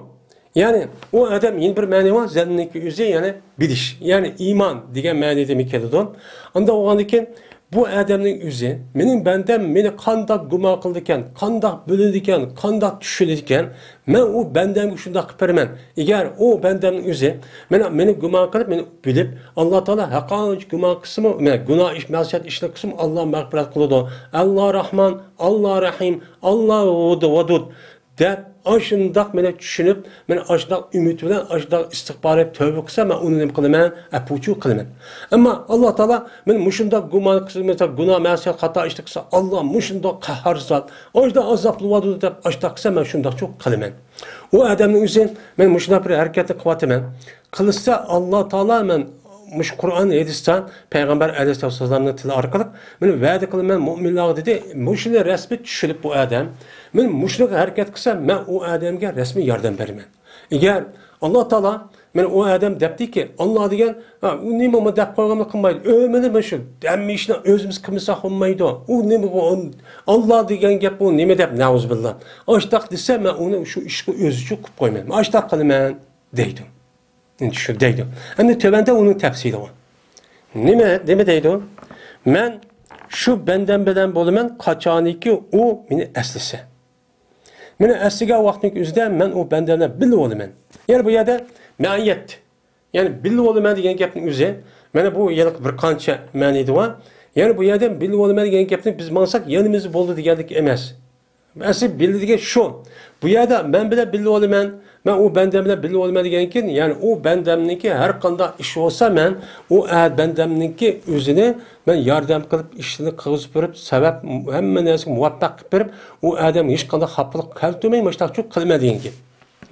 Yani o adam yeni bir mani var, zannedeki yüzey yani biliş, yani iman diye mani demek ediyor. Anda o andiken bu adamın yüzey, beni kandak guma kıldıkken, kandak bölüdükken, kandak düşülüdükken, ben o benden şunda kıpırmen. Eğer o benden yüzey, beni guma kılıp, beni bilip, Allah Teala hakkı guma kısmı, günah iş, mesajat işle kısmı Allah mağfiret kılıdı. Allah Rahman, Allah Rahim, Allah Vadud. De aşındak mene düşünüp, men aşındak ümit bilen, aşındak istikbar edip tövbe kılsa, men onu neyim kılmen, apuçu kılmen. Ama Allah Teala, men muşundak guman kılsa, mesela günah, mesajat, hata işte kılsa, Allah muşundak kahhar zat, aşındak azaplı vadudu deyip, aşındak kılsa, men şundak çok kılmen. O adamın üzerine, men muşundak bir hareketi kıvatı men, kılırsa Allah Teala men, muş Kur'an hadistan Peygamber Aleyhisselam'ın tili arkalık men va'da qilman mu'minlar dedi. Muşunu resmi tushilib bu adam. Men muşunu hareket kılsa men o adamga resmi yardım beraman. Eğer Allah Teala men o adam depti ki Allah degan nima mı dep qo'yganini qilmaydi. Ömrni men shu dammi ishni o'zimiz qilmasak bo'lmaydi. U nima Allah degan gap bu nima deb nauzubillah. Ashtaq desa men uni shu ishni o'zi uchun qilib qo'ymayman. Ashtaq qilaman deydi. Şu deydi. Hem tövende onun tefsiri var. Nime deydi o? Men şu benden beden bolumen kaçaniki o meni eslisi. Meni esliga vaqtning o'zida men o bendenden bilib olaman. Yani bu yerda ma'iyat. Yani bilib olaman degan gapning o'zi mana bu yiliq bir qancha ma'nidi bor. Yani bu yerda bilib olaman degan gapni biz mansak yanımız bo'ldi degandek emas. Asli bildiğin şu. Bu yerda ben bile bilib olaman. Ben o benden bile bilib olaman degankin, yani o bendemninki her qanday ish olsa men o bendemninki o'zini ben yordam qilib ishini qilib berib, sabab hamma narsaga muvaffaq qilib berib, o odam hech qanday xafalik keltirmay mashtachu qilma deganki.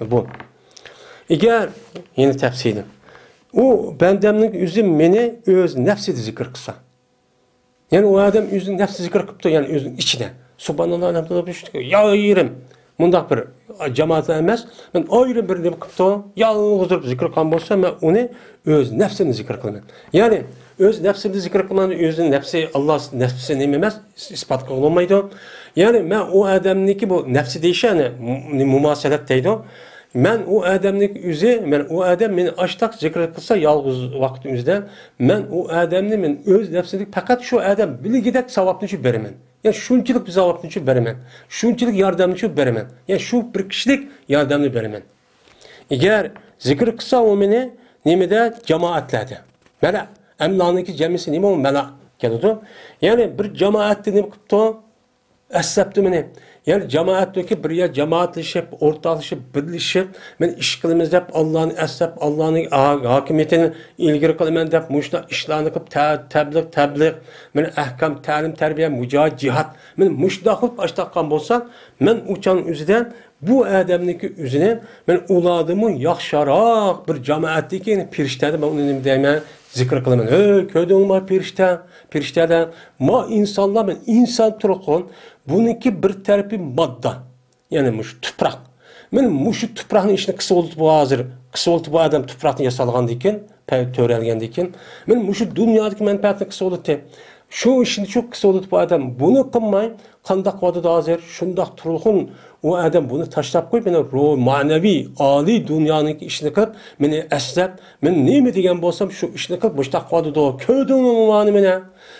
Bu. Eğer yeni tafsilim. O bendemning o'zi meni o'z nafsida zikr qilsa. Yani o adam o'zining nafsi zikr qilibdi, yani o'zining ichida. Subhanallah, alhamdulillah, ya yerim. Mundaq bir cemaatlar emas, men ayrı bir nima qilibdi, yolg'iz turib zikr qilgan bo'lsa, men uni o'z nafsini zikr qilaman. Ya'ni o'z nafsini zikr qilman, o'zining nafsi Alloh nafsi nima emas, isbot qila olmaydi. Ya'ni men o odamniki bu nafsi deyishani mumasalat deydi. Men o adamning o'zi, men o adam meni ashtaq zikr qilsa yolg'iz vaqtimizda, men o adamni men o'z nafsiga faqat shu adam biligidek savobni shu beraman. Yani şunçilik bir zavabını şu beraman. Şunçilik yardımını şu beraman. Yani şu bir kişilik yardımını beraman. Eğer zikir kısa o meni nimede cemaatlerde. Mela emlanındaki cemisi nime o mela geldi. Yani bir cemaatte nime kıptı? Eslepti meni. Yani cemaatteki bir yer cemaatleşip, ortaklaşıp, birleşip, men iş kılımız dep Allah'ın eslep, Allah'ın hakimiyetini ilgiri kılımız dep, muşna işlerini kılıp, tebliğ, men ahkam, talim, terbiye, mücahit, cihat, men muşna kılıp açtakkan bolsa, men uçanın üzüden, bu adamdaki üzüne, men uladımın yakşarak bir cemaatteki piriştedi, ben onu deymen, zikr kılımın. Köyde olma piriştede, ma insanlar, men insan turukun, bununki bir tarafi madda. Yani muş tuprak. Men muşu tuprağın içine kısa oldu bu hazır. Kısa oldu bu adam tuprağını yasalgan diken, törelgen diken. Men muşu dünyadaki menfaatini kısa oldu te. Şu işini çok kısa oldu bu adam. Bunu kılmay, kandak vadı da hazır. Şundak turulğun o adam bunu taşlap koy. Beni manevi, ali dünyanın işini kılıp, beni eslep, ben ne mi degen bolsam şu işini kılıp, muştak vadı da köydün ummanı mene.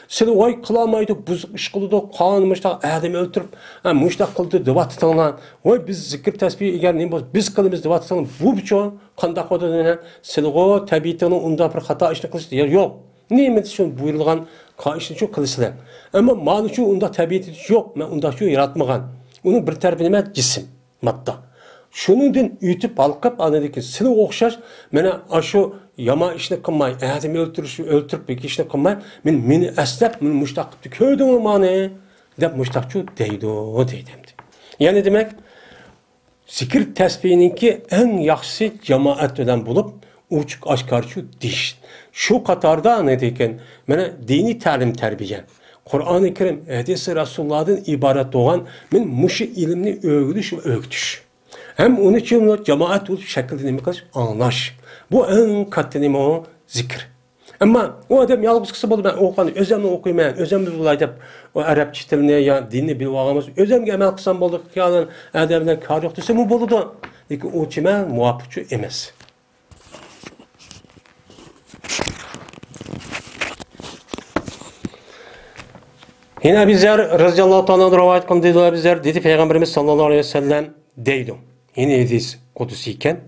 Seni oy kılamaydı, buzuk iş kıldı, kanı muştak adamı öldürüp, muştak kıldı, dıvat tutanlar. Oy biz zikir tesbih eğer neyim boz, biz kılımız dıvat tutanlar. Bu biço, kandak vadı denen, seni o tabiatının onda bir hata işini kılıçtı. Yok. Neyim şu buyurulgan işini çok kılışlar. Ama malı şu onda tabiatı yok, ben onda şu yaratmagan. Onun bir tarafı cisim, madda. Şunun ütüp balkıp anadaki seni okşaş, mene aşu yama işini kılmay, adamı öldürüp bir işini kılmay, meni eslep, meni muştak köydün olmanı, dep muştakçu deydi o deydimdi. Yani demek, zikir tesbihininki en yaxşı cemaat öden bulup, uçuk aşkarçu diş. Şu katarda ne deyken, mene dini talim terbiye. Kur'an-ı Kerim, hadisi Resulullah'dan ibaret olan men muşu ilimni öğütüş ve öğütüş. Hem onun için cemaat olup şekilde nemi kılış, anlaş. Bu en katı nemi o zikir. Ama o adam yalnız kısa oldu, ben okan, özemle okuymayan, özemli bulaydı, o Arapça diline ya dinini bilip ağamız, özemle emel kısan bulduk, yalan, adamdan kar yok dese, bu buldu. Lakin o çime muvaffakçı emez. Yine bizler radıyallahu ta'ala rivayet kıldılar bizler dedi Peygamberimiz sallallahu aleyhi ve sellem deydi. Yine hadis kudusiyken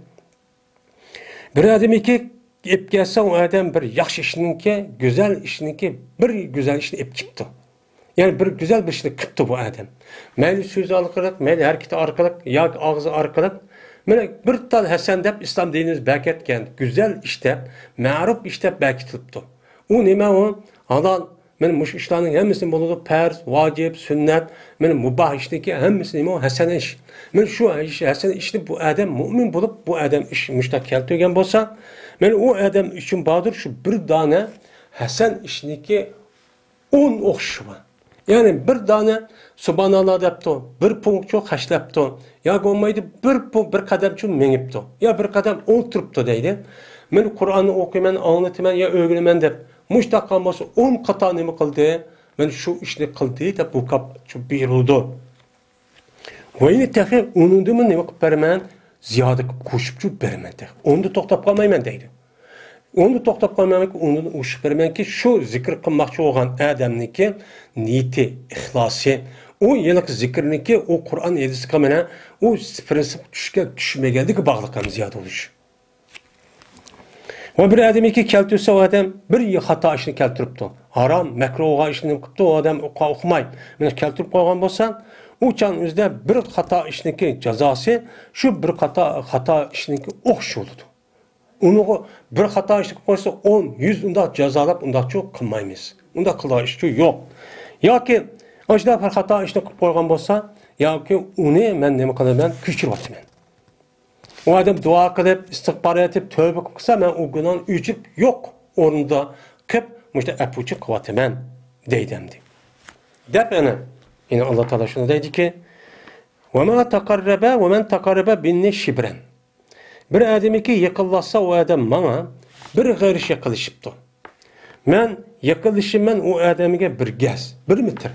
bir adam iki ep gelse o adam bir yaxşı işininki, güzel işininki bir güzel işini ep kipti. Yani bir güzel bir işini kipti bu adam. Meyli sözü arkalık, meyli hareketi arkalık, ya ağzı arkalık. Bir tal Hasan dep İslam dinimiz berketken güzel işte, ma'ruf işte berketilipti. O nime o? Halal men muş işlerin hemmisini buludu farz, vacip, sünnet, men mubah işteki hemmisini o hasan iş. Men şu iş hasan işni bu adam mümin bulup bu adam iş müştak keltirgen bolsa, men o adam için badır şu bir tane hasan işniki 10 okşuma. Yani bir tane subhanallah depti, bir punkt çok haşlepti. Ya olmaydı bir kadem çok menipti. Ya bir kadem oturuptu deydi. Men Kur'an'ı okuyman, anlatıman ya öğrenmen dep. Muştak kalması 10 kata nemi kıldı. Ben şu işini kıldı da bu kap şu buyuruldu. Ve yine tehi onun demin nemi kıppermen ziyoda qo'shibchu beraman deydi. Unda to'xtab qolmayman deydi. Unda to'xtab qolmayman, undan o'shib beramanki, shu zikr qilmoqchi bo'lgan odamniki niyati, ixlosi, u yiliq zikrniki, u Qur'on hadisga mana u prinsip tushmaganligi bog'liq ham ziyoda bo'lishi. Va bir odamiki keltirsa, o odam bir xato ishni keltiribdi. Harom, makruhga ishni qilibdi, o odam o'qimaydi. Mana keltirib qo'ygan bo'lsa, u chan o'zida bir xato ishniki jazosi shu bir xato ishniki o'xshash bo'ladi. Uni bir xato ishni qo'ysa 10, 100 unda jazolab undaqcha qilmaymiz. Unda qiladigan ish yo'q. Yoki o'shda bir xato ishni qilib qo'ygan bo'lsa, yoki uni men nima qilaman, kechiryapman. O adam dua qilib, istig'for etib, tövbe qilsa, men u gunohni o'chirib yo'q o'rnida qilib, mushta apuchi qilyapman deydimdi. Deb ana yine Allah Teala şunu dedi ki: "Ve ma taqarraba ve men taqarraba binni shibran." Bir adamiki yaqinlashsa, o adam bana bir g'irish yaqinlashibdi. Men yaqinlashimman o adamiga bir gaz, 1 metr.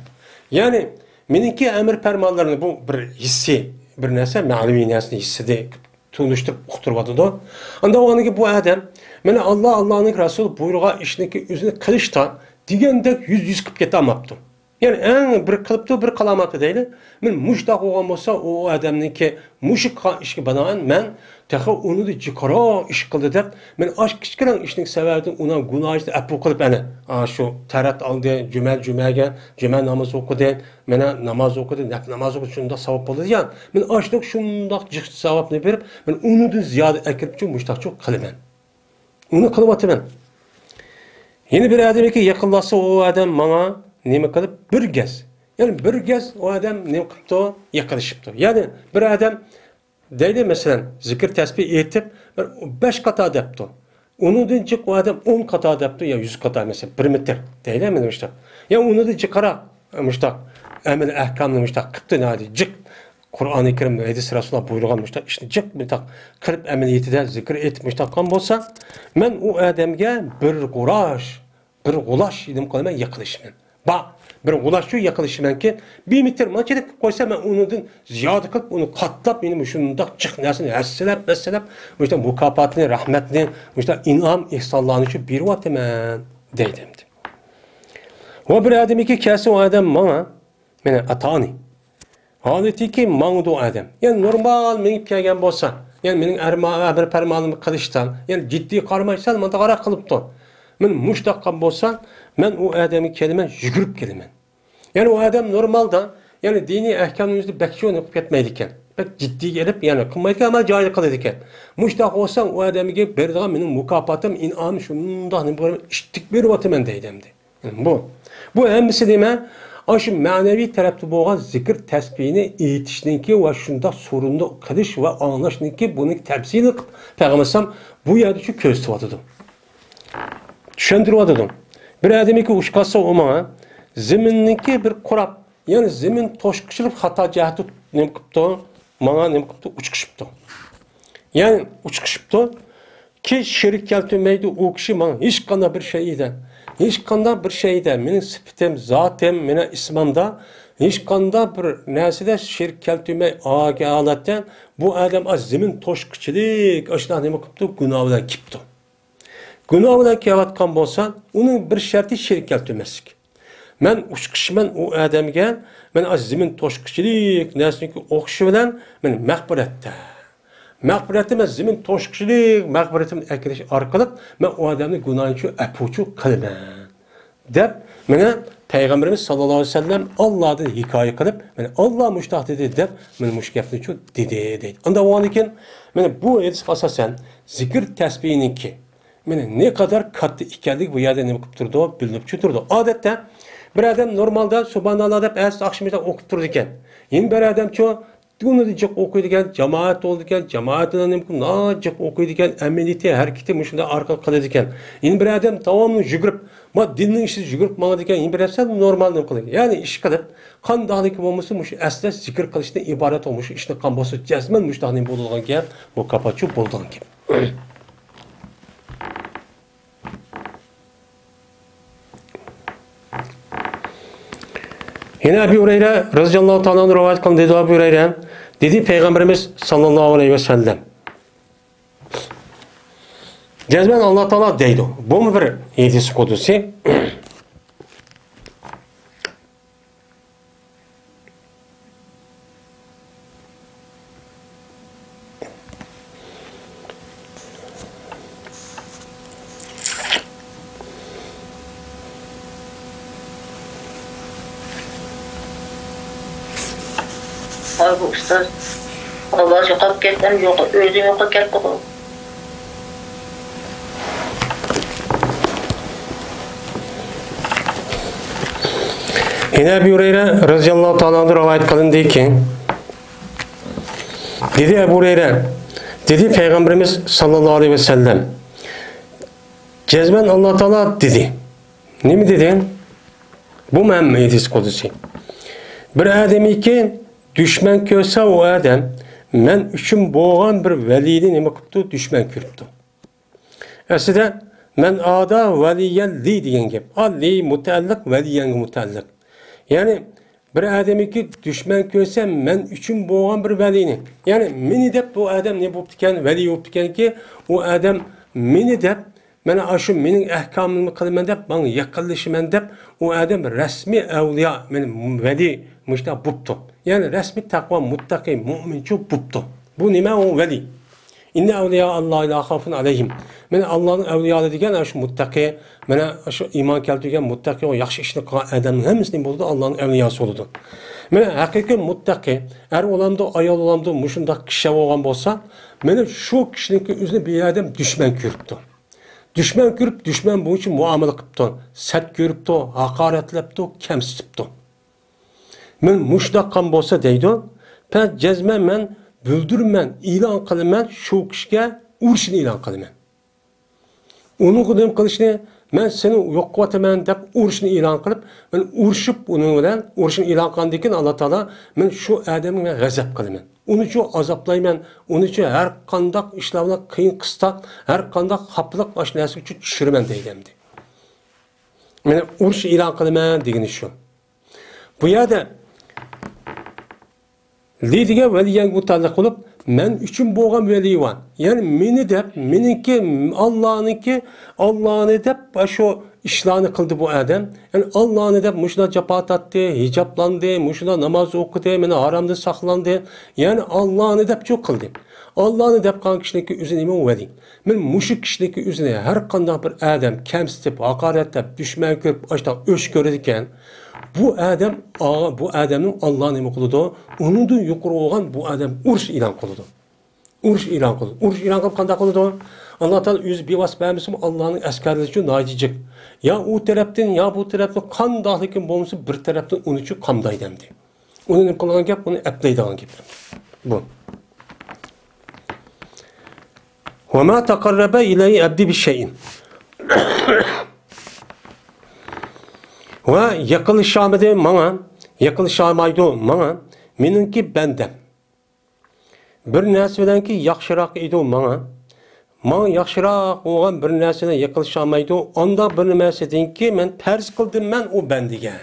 Ya'ni meniki emir fermanlarini bu bir hissi, bir narsa ma'lum narsani hissida tunuşturup uqtiribdi. Anda oniki bu adam meni Allah'ning Rasuli buyurgan ishniki o'zini qilishda degandek yüz qilib ketamapti. Yani en bir kılıptı bir kalamatı değil. Men muştaq olgan bolsa o adamniki muşuk işki banaen men tehi onu da jikara iş kıldı dep men aş kichkina ishning sababini ona gunohni apu qilib ana shu tarat aldı cuma namoz o'qidi, mena namoz o'qidi, namoz o'qidi shunda savob bo'ladi ya. Men ashlik shundoq jiq savobni berib men unidan ziyoda akirib mushtaqchi qilaman. Uni qilyapman. Yeni bir adamki yaqinlashsa o adam bana nima qilib bir gaz. Yani bir gaz o adam nima qilibdi? Yaqinlashibdi. Yani bir adam deydi mesela zikr tasbih etib 5 qata debdi. Onundan çık o adam 10 qata debdi ya 100 qata mesela 1 metr. Deydi mi işte? Ya onu da çıkara müştak. Emel ahkamını müştak qıptı nadi cık. Kur'an-ı Kerim'de hadis Resulullah buyurgan müştak işte cık müştak qilib ameliyatida zikr etmiştak kan bolsa men o adamga bir gulaş dedim qilman yaqinlashman. Bak bir gulaş şu yaqinlashman ki 1 metr maçılık qo'ysa men unidan ziyoda qilib uni qatlab meni shundoq chiq narsani hassalab o'sha mukofotni, rahmatni, o'sha in'om, ihsonlarni shu beryapman deydim. Va bir odamiki kelsa o adam meni atani. Holatiki mangdu adam. Yani normal menib kelgan bo'lsa, yani mening bir farmonimni qilishdan, yani jiddiy qaramaysan, men qara qilibdi. Men mushtaqqa bo'lsam, men u odamga kelaman, yugurib kelaman. Yani o adam normalda, yani diniy ahkamimizni bakchon o'qib ketmaydi ekan. Bak jiddiy kelib, yani qilmaydi ama joyida qiladi ekan. Mushtaq bo'lsam, o odamga beradigan mening mukofotim, in'om shundoq nima ishtik beryapman deydimdi. Bu hammasi nima? Aşı manevi tarafta bo'lgan zikr tasbihini aytishniki va shunda sorunni qilish va anglashniki buni tafsili payg'ambarsam bu yerda shu ko'rsatadi. Tushuntiradi. Bir odamiki ushqasa o'ma ziminniki bir qurab, ya'ni zimin to'shqishilib xato jihati nima qilibdi? Menga nima qilibdi? Uchqishibdi. Ya'ni uchqishibdi ki shirik keltirmaydi u kishi menga hech qanday bir şeyden hiç qanday bir şeyde, mening sifatim, zatim, meni ismimda hiç qanday bir narsada shirk keltirmay holatdan bu odam zimin to'shqichilik, ashuna nima qilibdi? Gunoh bilan kelibdi. Gunoh bilan kelayotgan bo'lsa, uning bir sharti shirk keltirmaslik. Men ushqishman u odamga, men zimin to'shqichilik narsaniki o'qishi bilan men mag'firatda Mağfiretime zimin to'shqichilik, mağfiretim ekilish orqali men o odamni gunohiga apuchu qilaman deb meni Peygamberimiz sallallohu alayhi vasallam Allohdan hikoya qilib, men Alloh mushtaq dedi deb men mush gapni chu dedi deydi. Unda o'nikin meni bu hadis asosan zikr tasbihiniki meni ne kadar katta ekanligi bu yerda nima qilib turdi, bilinib turdi. Odatda bir odam normalda subhanalloh deb akşamda o'qib turdi ekan. Yeni bir odam chu bunu da çok okuyduğun cemaat oldukken, cemaatine çok okuyduğun emeniyeti, hareketi müşünde arka kılıyorken, yine bir adam tamamını jügrüp, ma dininin işi jügrüp mağdırken, yine bir adam normal ne kılıyor. Yani iş kadar kan dağlık olması muş esas zikir kılıştan ibaret olmuş, işte kan bası cezmen muş dağının bulduğun gibi, bu kapatçı bulduğun gibi. Yine Ebu Hureyre radıyallahu ta'ala rivayet kılın dedi Ebu Hureyre Dedi Peygamberimiz sallallahu aleyhi ve sellem. Cezmen Allah Teala deydi. Bu mu bir hadis kudusi? Ay bu ustaz, Allah yo'qolib ketdim, yo'q, o'zim yo'qolib ketdim. Yine Ebu Hureyre radıyallahu ta'ala rivayet kılındı ki, dedi Ebu Hureyre, dedi Peygamberimiz sallallahu aleyhi ve sellem, cezmen Allah Teala dedi. Ne mi dedin? Bu mühim hadis kudusi. Bir ademi ki düşman görse o adam, men üçün boğan bir velini nime kıptı, düşman körüptü. Aslında men ada veliyen li diyen gep. Li mutallık, veliyen mutallık. Yani bir ademi ki düşman görse men üçün boğan bir velini. Yani meni dep bu adam ne buptiken, veli buptiken ki o adam meni dep mana aşı mening ahkamımı kılman dep, bana yakınlaşman dep o adam resmi evliya, men veli müşta buptu. Yani resmi takva, muttaki, mu'mincu buptu. Bu nima o veli? İnne evliya Allah la khafun aleyhim. Mana Allah'ın evliyaları degen şu muttaki, mana şu iman keltirgen muttaki o yaxshi ishni qilgan adamning hammasini bo'ldi Allah'ın evliyası oldu. Mana haqiqiy muttaki, er olamdı, ayol olamdı, mushundaq kishi bo'lgan bo'lsa, mana shu kishiniki o'zini bir adam düşman ko'ribdi. Düşman ko'rib, düşman bu uchun muomala qilibdi. Sat ko'ribdi, haqoratlabdi, kamsitibdi. Men mushtaqan bo'lsa deydi, "Pat jazman men bildirman, e'lon qilaman, shu kishiga urushni e'lon qilaman. Uni qilib qilishni men seni yo'q qilaman deb urushni e'lon qilib, men urushib uning bilan urushni e'lon qilgandan keyin Alloh taolo men shu odamga men g'azab qilaman. Uni uchun azoblayman, uni uchun har qanday ishlarni qiyin qistab, har qanday xafliq ashnasi uchun tushiraman deydi. Men urush e'lon qilaman degani shu. Bu yerda Lidiga veliyen mutalliq olup, men üçün boğan veli var. Yani meni dep, meninki, Allah'ını dep, şu işlerini kıldı bu adam. Yani Allah'ını dep, muşuna cepat attı, hicaplandı, muşuna namaz okudu, meni haramda saklandı. Yani Allah'ını dep çok kıldı. Allah'ını dep kan kişideki üzerine mi veli? Men muşuk kişideki üzerine her kandak bir adam kemsitip, hakaretlep, düşman görüp, açtan öş görürken, bu adamın Allah'ın emri kılıdı. Onun da yukarı olan bu adam uruş ilan kılıdı. Uruş ilan kılıdı. Uruş ilan kılıp kandak kılıdı. Allah Teala yüz bir vasfaymışım Allah'ın askerleri için nacicik. Ya o taraftan ya bu taraftan kandaklıkın bulmuşsa bir taraftan onun için kamday demdi. Onun emri kılıgan gep, onu eplaydıgan gep. Bu. وَمَا تَقَرَّبَ اِلَيْهِ اَبْدِ بِشَيْءٍ Ve yakılışamadı mana, menimki bendem. Bir narsadan ki yaxshiroq edi mana yaxshiroq bo'lgan bir narsadan yakılışamaydı. Onda bir narsadan ki men farz qildim men o bendiga.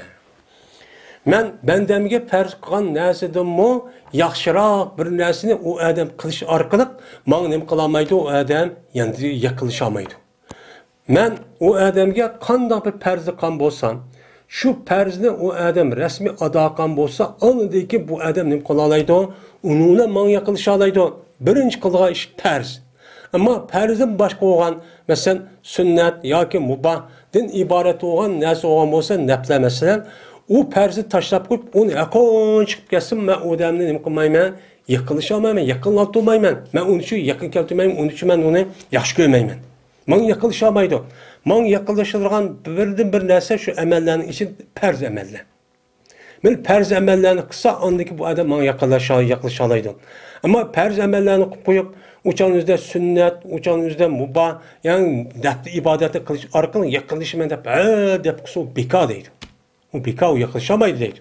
Men bendemge farz qilgan narsadan mo yaxshiroq bir narsani o adam qilish orqali men nim qilolmaydi, o adam endi yakılışamaydı. Men o adamga qanday bir farz qilgan bo'lsam, şu farzni o adam resmi ado qilgan bo'lsa, anidiki bu adam nim qilalaydi, ununa men yaqilshalaydi. Birinchi qilgan ish farz. Ammo farzdan boshqa bo'lgan, masalan, sunnat yoki mubah din iborat bo'lgan narsa bo'lgan bo'lsa, naflar masalan, u farzni tashlab qo'yib, uni yaqin chiqib kelsin, men o odamni nim qilmayman, yaqilshamayman, yaqinlatmayman. Men uni uchun yaqin keltirmayman, uni uchun men uni yaxshi ko'rmayman. Men yaqilshamaydi. Men yaqinlashilgan birdan bir narsa şu amallarning için farz amallar. Men farz amallarni qilsa, ondaki bu adam men yaqinlashalaydi. Ammo farz amallarni qilib qo'yib, o'chanizda sunnat, o'chanizda mubah, ya'ni dafti ibodatni qilish orqali yaqinlashaman deb qilsa bekor deydi. U bekor yaqinlashamaydi deydi.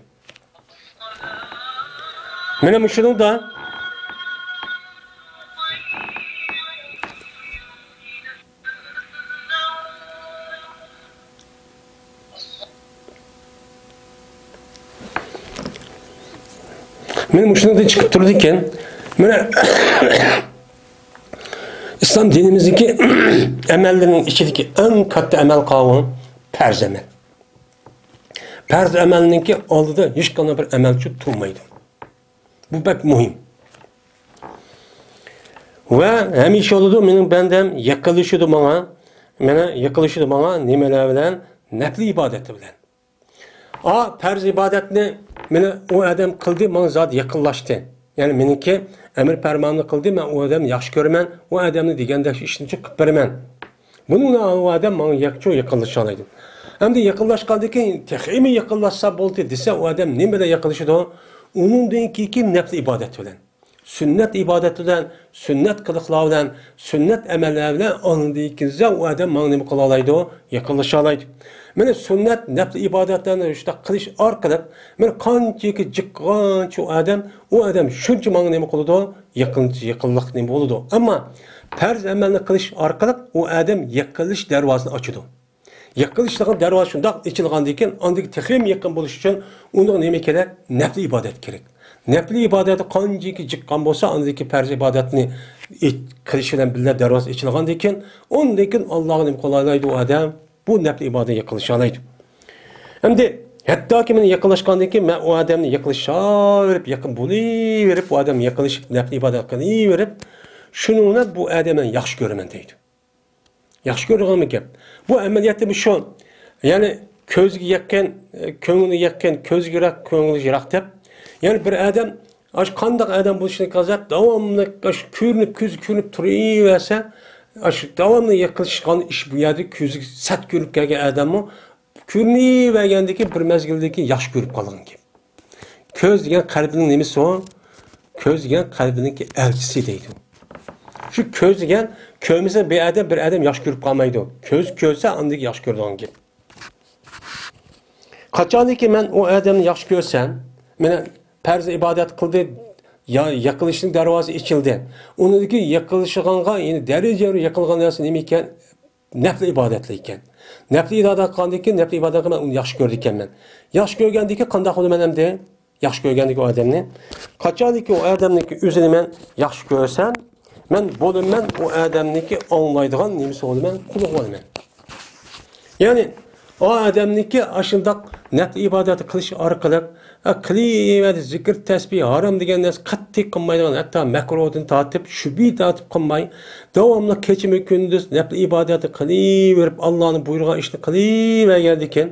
Mana shuningda da Men şundan çıkıp turdi ekan. Mana İslam dinimizdeki amellerin içindeki en katta amel kavramı farz amel. Farz amelninki oldida hech qanday bir amelchi turmaydi. Bu pek muhim. Ve hamisha oldu mening bandam yaqinlashidi bana nimalar bilan nafli ibodati bilan. Farz ibodatni meni o adam qildi, menga zot yaqinlashdi. Yani meniki emir fermanını qildi, men o adamni yaxshi ko'raman, o adamni degandek ishni qilib beraman. Bununla o adam menga yaqinlasha oladi. Hamda yaqinlashgandan keyin texmi yaqinlashsa bo'ldi desa, o adam nima bilan yaqinlashadi? Uningdan keyin nafli ibodat bilan. Sünnet ibadet bilan, sünnet qiliqlar bilan, sünnet amallar bilan ondan keyin o adam menga nima qila oladi? Yaqinlasha oladi. Mana sünnet nafli ibodatlarni işte qilish orqali men qanchaki jiqqancha o adam shuncha menga nima qiladi? Yaqinlik nima bo'ladi. Ammo farz amalni qilish orqali o adam yaqinlish darvozasini ochadi. Yaqinlishning darvozasi shundoq ochilgandan keyin ondagi texim yaqin bo'lish uchun unga nima kerak? Nafli ibodat kerak. Nafli ibodati qanchaki jiqqan bo'lsa, ondagi farz ibodatni qilish bilan birga darvoza ochilgandan keyin, undan keyin Alloh nima qilaydi o adam? Bu nafli ibodatga yaqinlasha oladi. Endi hattoki meni yaqinlashgandan keyin men o odamni yaqinlashaverib, yaqin bo'laverib, o odam yaqinlashib nafli ibodat qilaverib, shuni bu odamni yaxshi ko'raman deydi. Yaxshi ko'rganmi gap? Bu amaliyotda bu shu. Ya'ni ko'zga yaqin, ko'ngilga yaqin, ko'zga yiroq, ko'ngilga yiroq deb. Ya'ni bir odam qanday odam bo'lishini qazab, davomli ko'rinib turaversa, davamlı yaklaşıkan iş bu yerde közü sat görüp gelgen adamı körünü vergendeki bir mezgildeki yaş görüp kalan gibi. Köz diyen kalbinin nemisi o? Köz diyen kalbinin elçisi deydi. Şu köz diyen köyümüzde bir adam yaş görüp kalmaydı. Közse andaki yaş gördüğün gibi. Kaçandı ki ben o adamı yaş görsem, bana perze ibadet kıldı, ya yakılışın darvazı içildi. Onundaki yakılışıganğa yani derece yakılgan narsa nima ekan? Nafli ibodatli ekan. Nafli ibodat qandiki, nafli ibodatni men uni yaxshi ko'rdi ekanman. Yaxshi ko'rgandiki qanday qilaman endi? Yaxshi ko'rgandiki o odamni, qachoniki o odamniki o'zini men yaxshi ko'rsam, men bo'laman o odamniki anglaydigan nimasi bo'laman, quloq bo'laman. Ya'ni o odamniki ashundaq nafli ibodati qilish orqali qilib zikr tasbih harom degan narsa qattiq qilmaydigan, hatto makruhdan tortib shubhi tortib qilmay davomli kechimi kunduz nafli ibodati qilaverib Allohning buyurgan ishni qilavergan ekan,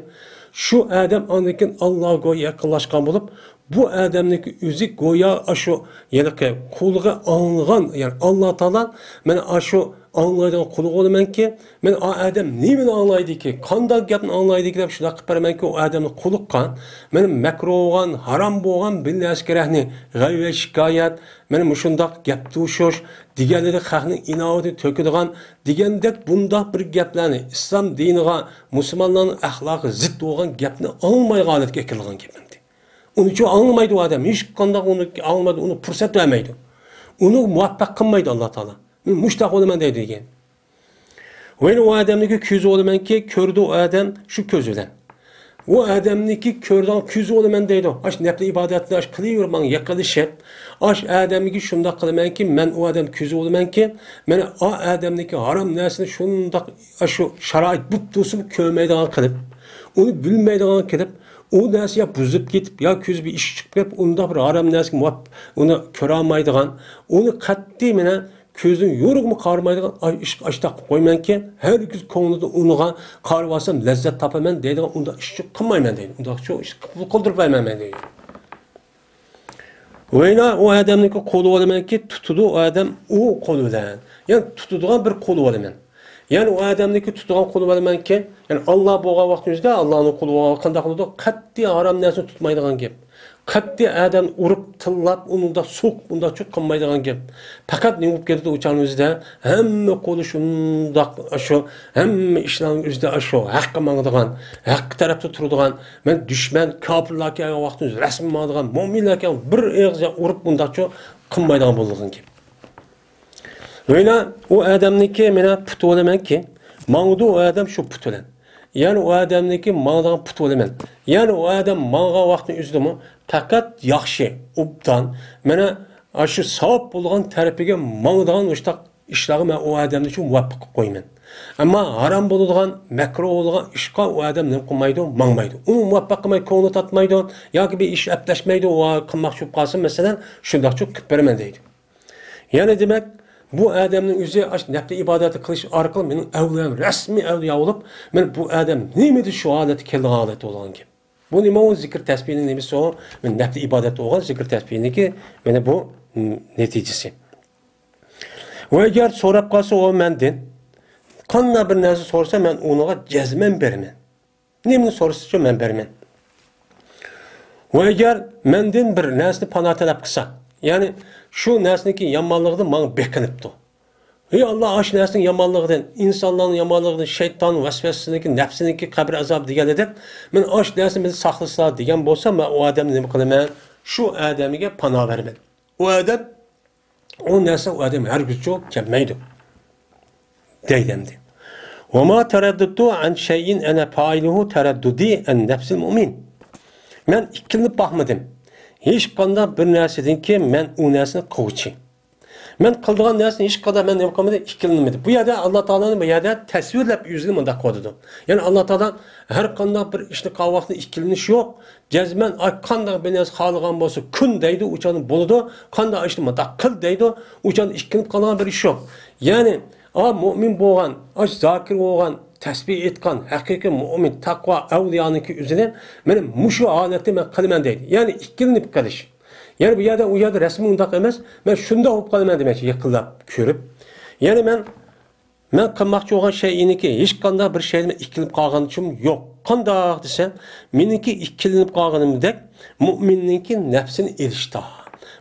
shu odam ondan keyin Allohga yaqinlashgan bo'lib, bu odamniki o'zi go'yo shu yana quliga anglagan, ya'ni Alloh taolo mana shu anglaydigan quli bo'lamanki, men o odam nimani anglaydiki, qanday gapni anglaydiki deb shunday qilib beramanki, o odamni quliqqan, men makruhgan, harom bo'lgan bir narsalarni g'ayva shikoyat, men shunday gap tushish, deganlari xalqning inovatini to'kadigan, degandek bunday bir gaplarni islom diniga, musulmonlarning axloqiga zid bo'lgan gapni anglamaydigan holatga kelgan gap. Uni uchun anglamaydi o odam, hech qanday uni anglamadi, uni fursat bermaydi. Uni muvaffaq qilmaydi Alloh taolo. Men mushtaq bo'laman deydi degan. Va o odamniki ko'zi bo'lamanki, ko'rdi o odam shu ko'z bilan. O odamniki ko'rdan ko'zi bo'laman deydi. Ash nafli ibodatni qilaverman, yaqinlashib, ash odamniki shunday qilamanki, men o odam ko'zi bo'lamanki, mana o odamniki harom narsani shunday shu sharoit buttusin ko'rmaydigan qilib, uni bilmaydigan qilib, o narsa buzib ketib, ya ko'z bir ish chiqib kelib, unda bir harom narsa uni ko'ra olmaydigan, uni qat'iy mena ko'zini yo'rug'mi qarmaydigan ish ashta qo'ymanki, har ikki ko'nglida uniga qarab olsam lazzat topaman deydigan, unda ish qilmayman deydi. Unda shu ish qildirib qo'ymayman deydi. O'yna o odamniki qo'li bo'lamanki, tutudi o odam u qo'li bilan. Ya'ni tutadigan bir qo'li bo'laman. Yani o adamdaki tutulan kulu bilemenki, yani Allah boğa vaktimizde Allah'ın kulu qanday qiladi? Qat'iy haram narsani tutmaydigan gap. Qat'iy adam urib, tillab, uni da so'q, unda cho'q qilmaydigan gap. Faqat nima bo'lib ketdi o'chanimizda, hamma qo'li shundoq shu, hamma ishlarning o'zida shu haqqa mangdigan, haqq tarafda turadigan, men dushman, kofirlarga vaqtingiz rasm oladigan, mo'minlarga bir og'izga urib, bunda cho'q qilmaydigan bo'lgan gap. Öyle o adamniki mena putu olaman ki, mağdu o adam şu putulan. Yani o adamniki mağdan put olaman. Yani o adam mağga vaqtni üzdimi, faqat yaxshi, obdan, mana shu savob bo'lgan tarafiga mağdan o'shtaq ishlarga men o adamni uchun muvaffaq qilib qo'yman. Ammo harom bo'ladigan, makruh bo'lgan ishqa o adam nima qilmaydi, mangmaydi. Uni muvaffaq qilmay ko'ngli tatmaydi yoki bir ish aplashmaydi, va qilmoqchi bo'lib qolsa, masalan, shundoqcha qilib beraman deydi. Yani demek bu adamın yüzü nefli ibadeti kılış arkalı benim evliyam, resmi evliya olup ben bu adam neydi şu adeti keldi adeti olan ki. Bu neyme o zikir tesbihinin neyse o ben nefli ibadeti olan zikir tesbihinin ki bana bu neticesi. Ve eğer sorap kalsa o mendin kanına bir neresi sorsa ben ona cezmen bermen. Neyini sorsa ben bermen. Ve eğer mendin bir neresini pana talep kısa. Yani şu nesneki yamanlığıdan bana bekinipti. Ey Allah aş nesnin yamanlığıdan, insanların yamanlığıdan, şeytanın vesvesindeki, nefsindeki kabir azabı diyen edip, ben aş nesni bizi saklıslar diyen bolsa, ben o adamı ne kılım, şu adamıge pana vermedim. O adam, o nesne o adam her güç çok kemmeydi. Deydemdi. وَمَا تَرَدُّدُّ عَنْ شَيْءٍ اَنَا فَائِلُهُ تَرَدُّدِي اَنْ نَفْسِ الْمُؤْمِنِ. Ben ikilinip bakmadım. Hiç kanda bir nersedin ki ben o nersini kovçi. Ben kıldığım nersini hiç kadar ben ne yapamadım, ikilenmedim. Bu yerde Allah Teala'nın bu yerde tasvirlep yüzünü manda koydu. Yani Allah Teala her kanda bir işte kavakta ikileniş yok. Cezmen ay kanda beni halıgan bolsa kun deydi uçanın boludu. Kanda işte manda kıl deydi uçan ikilenip kalan bir iş yok. Yani mümin boğan, zakir boğan, tesbih etkan, hakiki mümin, takva, evliyanınki üzerine benim muşu aleti ben kalimen değil. Yani ikilenip kalış. Yani bu yerde o yerde resmi undak emez. Ben şunda hop kalimen demek yakılap körüp. Yani ben kılmakçı olan şeyinki hiç kanda bir şeyime ikilenip kalgan için yok. Kanda desem, meninki ikilenip kalganım dek, mümininki nefsini erişti.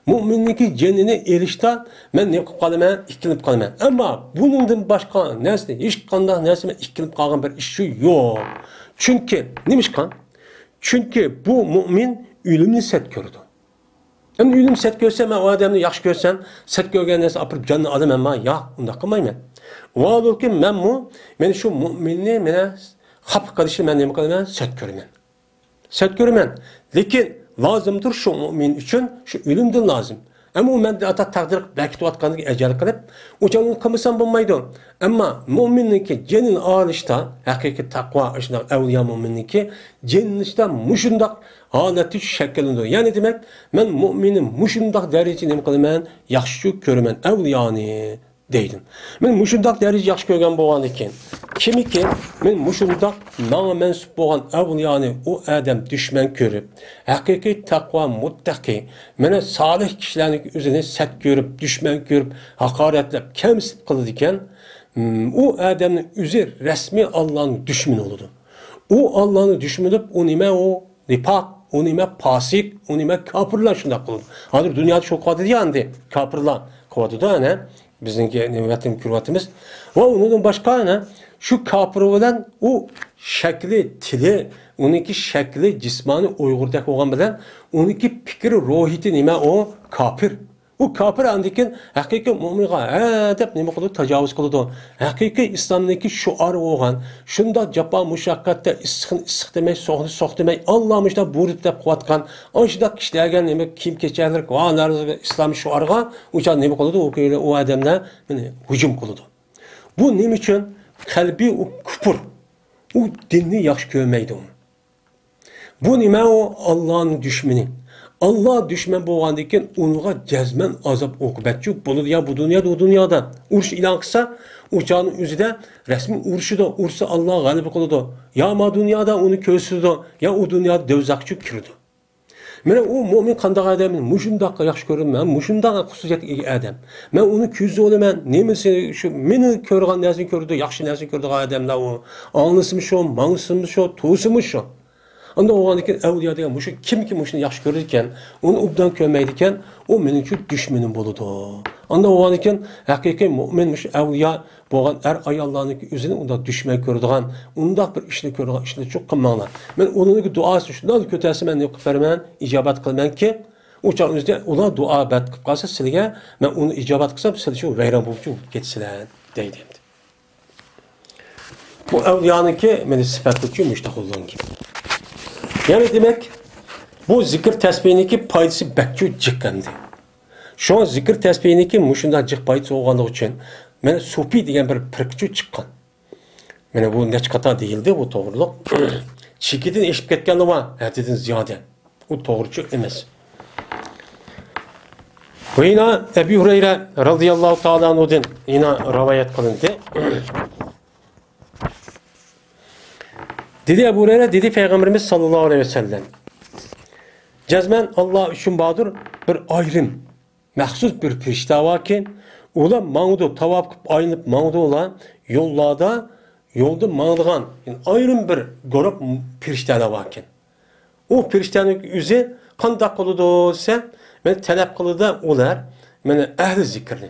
Mümininki cenini erişti, ben ne yapıp kalımen, ikilenip kalımen. Ama bunun başka nesne, hiç kanda nesne ikilenip kalgan bir işi yok. Çünkü, neymiş kan? Çünkü bu mümin ölümünü set gördü. Yani ölüm set görsem, ben o adamı yaxşı görsem, set görgen nesne apırıp canını adım ama ya, onda kılmayım ben. Vallahi ki ben şu müminliği, ben hap kardeşim, ben ne yapıp kalımen, set görmen. Set görmen. Lakin, lazımdır şu mümin için, şu ölümdür lazım. Ama o ben ata takdir belki tuatkanlık ecel kılıp, o canını kımısan bulmaydı. Ama müminlik cenin ağırışta, hakiki takva işine evliya müminlik, cenin işte muşundak haleti şekillendir. Yani demek, ben müminin muşundak derecini ne kılımen, yaxşı görmen, evliyanı deydim. Ben muşundak derece yaxşı görgen boğan iken, kimi ki, ben muşundak namensup boğan evliyanı o adam düşman görüp, hakiki takva muttaki, mene salih kişilerin üzerine set görüp, düşman görüp, hakaretlep, kemsit kılıdı iken, o adamın üzeri resmi Allah'ın düşmanı oldu. O Allah'ın düşmanı olup, o nime o nifak, o nime pasik, o nime kapırlar şunda kıldı. Hadır dünyada çok kadı diye kapırlar kovadı da ne? Bizimki nüvetim kürvatımız. Ve onun başka ne? Şu kapır olan o şekli, tili, onunki şekli, cismani uygurdak olan bilen, onunki fikri, ruhiyeti nime o kapır. O kapır andikin hakiki mümin'e edep nime kıldı, tecavüz kıldı. Hakiki İslam'daki şuarı olan, şunda capa muşakkatte ısık demek, soğuk demek, Allah'mışda buğrup da kuvatkan, anşıda kişilergen nime kim geçerler, kuanlar İslam şuarıga, uçan nime kıldı, o adamla hücum kıldı. Bu nime için kalbi o küpür, o dinini yaxşı görmeydi onu. Bu nime o Allah'ın düşmanı. Allah düşman boğandikken onunla cezmen azap okubetçi bulur ya bu dünyada o dünyada. Uruş ilan kısa uçağının üzerinde resmi uruşu da ursa Allah galibi kılıdı. Ya ma dünyada onu köysüzdü ya o dünyada dövzakçı kirdi. Mene o mümin kandak adamın muşundakka yaxşı görürüm ben, muşundakka kusuriyet adam. Ben onu küzdü olayım ben, nemesi şu, meni körgan nesini kördü, yaxşı nesini kördü adamla o. Anlısımış o, manlısımış o, tuğsımış o. Anda o andikin evliya degan muşu kim ki muşunu yaxşı görürken, onu obdan kömeydiken, o meniki düşmenin boludu. Anda o andikin hakiki mümin muş evliya boğan er ayallarının üzerine onda düşmek gördüğün, onda bir işini gördüğün, işini çok kılmanlar. Ben onun duası şundan kötesi ben ne yapıp icabet kılman ki, uçağın üzerinde ona dua bet kıp kalsa silge, ben onu icabet kılsam silge şu veyran bulucu geçsilen deydim. Bu evliyanınki meni sifatlıkçı müştahulluğun gibi. Yani demek bu zikir tesbihiniki paydası bekçü çıkkandı. Şu an zikir tesbihiniki muşunda cık paydası olganlığı için meni sufi diyen bir pırkçı çıkkan. Meni bu neçkata değildi bu doğruluk. Çikidin eşip ketkenliği var. Hadidin ziyade. Bu doğrucu emez. Bu yine Ebu Hureyre radıyallahu ta'ala anhu'dan yine rivayet kılındı. Dedi Ebu Hureyre, dedi Peygamberimiz sallallahu aleyhi ve sellem. Cezmen Allah üçün bağdır bir ayrım, məxsus bir firiştə var ki, ola mağdu, tavab qıb ayınıb mağdu olan yolda mağdığan, yani ayrım bir qorup firiştələr var ki. O firiştənin üzü qandaq qılıdı ise, ben talep kılıda olar, ben ehli zikirli.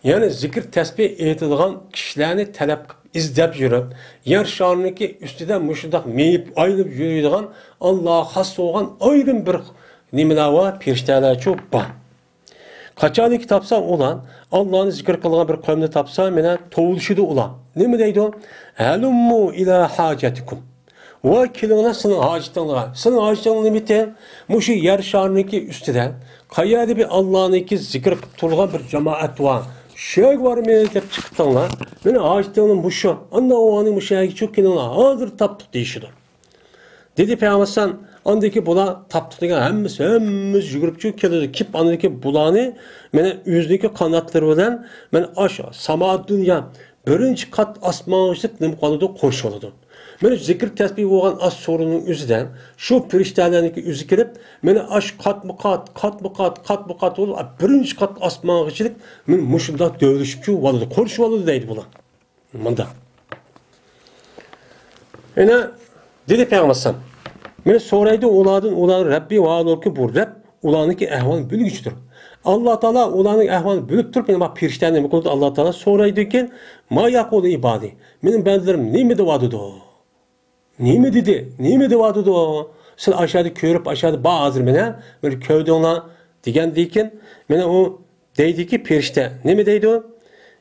Yani zikir tesbih etilgan kişilerini talep izlep yürüp, yer şanındaki üstüden müşüdak meyip ayılıp yürüyüdüğün Allah'a has olan ayrım bir nimeler var, firişteler çok var. Kaçanı kitapsa olan, Allah'ın zikir kılgan bir kavimde tapsa, mene tovuluşu da olan. Ne mi deydi o? Helummu ila hacetikum. Ve kilina senin hacetliğine. Senin hacetliğine bitti. Muşu yer şanındaki üstüden, kayada bir Allah'ın zikir tutulgan bir cemaat var. Şey var mı deyip çıktığında, beni hacetliğinin bu şu. Anna o anı bu şeyi çok kilina. Hazır taptık deyişidir. Dedi Peygamber andaki bula taptıkta hemmimiz yugurupçu keledi. Kip andaki bulanı mene yüzdeki kanatları bilen men aşağı sama dünya birinci kat asmanışlık nemi kalıdı koş oludu. Mene zikir tesbih olan az sorunun yüzüden şu firiştelerdeki yüzü kirip mene aş kat mı kat oldu. Birinci kat asmanışlık men muşunda dövüşüpçü oludu. Koş oludu deydi bulan. Manda. Yine dedi Peygamber men soraydı oladın Rabbi vaador ki bu Rab olanınki ehvanı bilgiçtir. Allah Teala olanın ehvanı bilip durup benim bak piriştenle mi konuda Allah Teala soraydı ki ma yakulu ibadi. Benim bendilerim ne mi devadıdı o? Ne mi dedi? Ne mi devadıdı o? Sen aşağıda körüp aşağıda bazı mene böyle köyde ona digen deyken mene o deydi ki pirişte. Ne mi deydi o?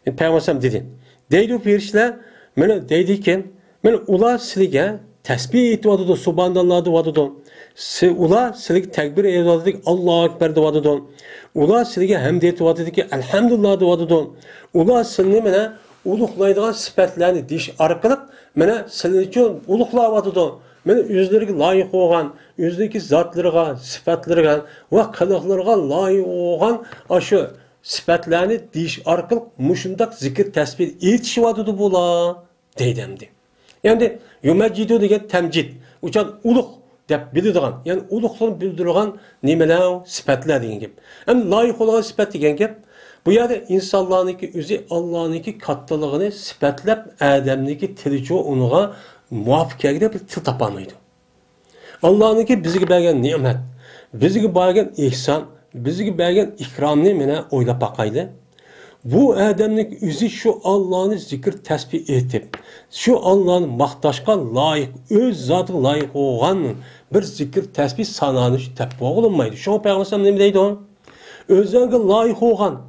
Peygamber dedi. Deydi o pirişte mene deydiken mene ula silige tesbih etvadıdı, subhanallah devadıdı. Ula silik tekbir etvadıdı, Allahu Ekber devadıdı. Ula silige hamd etvadıdı ki elhamdülillah devadıdı. Ula silini mene uluqlaydıgan sifatlarını diş arqılıq mene silini için uluqlavadıdı. Mene yüzlerine layık olan, yüzdeki zatlarına, sifatlarına ve kılıqlarına layık olan aşı sifatlarını diş arqılıq muşundak zikir tesbih etişivadıdı bula deydemdi. Yani yumeccidu degan temcid. Uçan uluq deb bildigan. Yani uluqlarni bildirgan nimeler, sifatlar degan gap. Hem layık olan sifat degan gap. Bu yerde insanlarniki özü Allah'niki kattalığını sifatlab adamniki tilici onuğa muvaffaqiyatga bir til tapamaydı. Allah'niki bizga bergan ne'mat, bizga bergan ihson, bizga bergan ikromni mena o'ylab baqayli. Bu adamlık üzü şu Allah'ın zikir tesbih etip, şu Allah'ın maqtaşqa layık, öz zatı layık olan bir zikir tesbih sananış tepki olunmaydı. Şu Peygamber ne deydi o? Özlerine layık olan,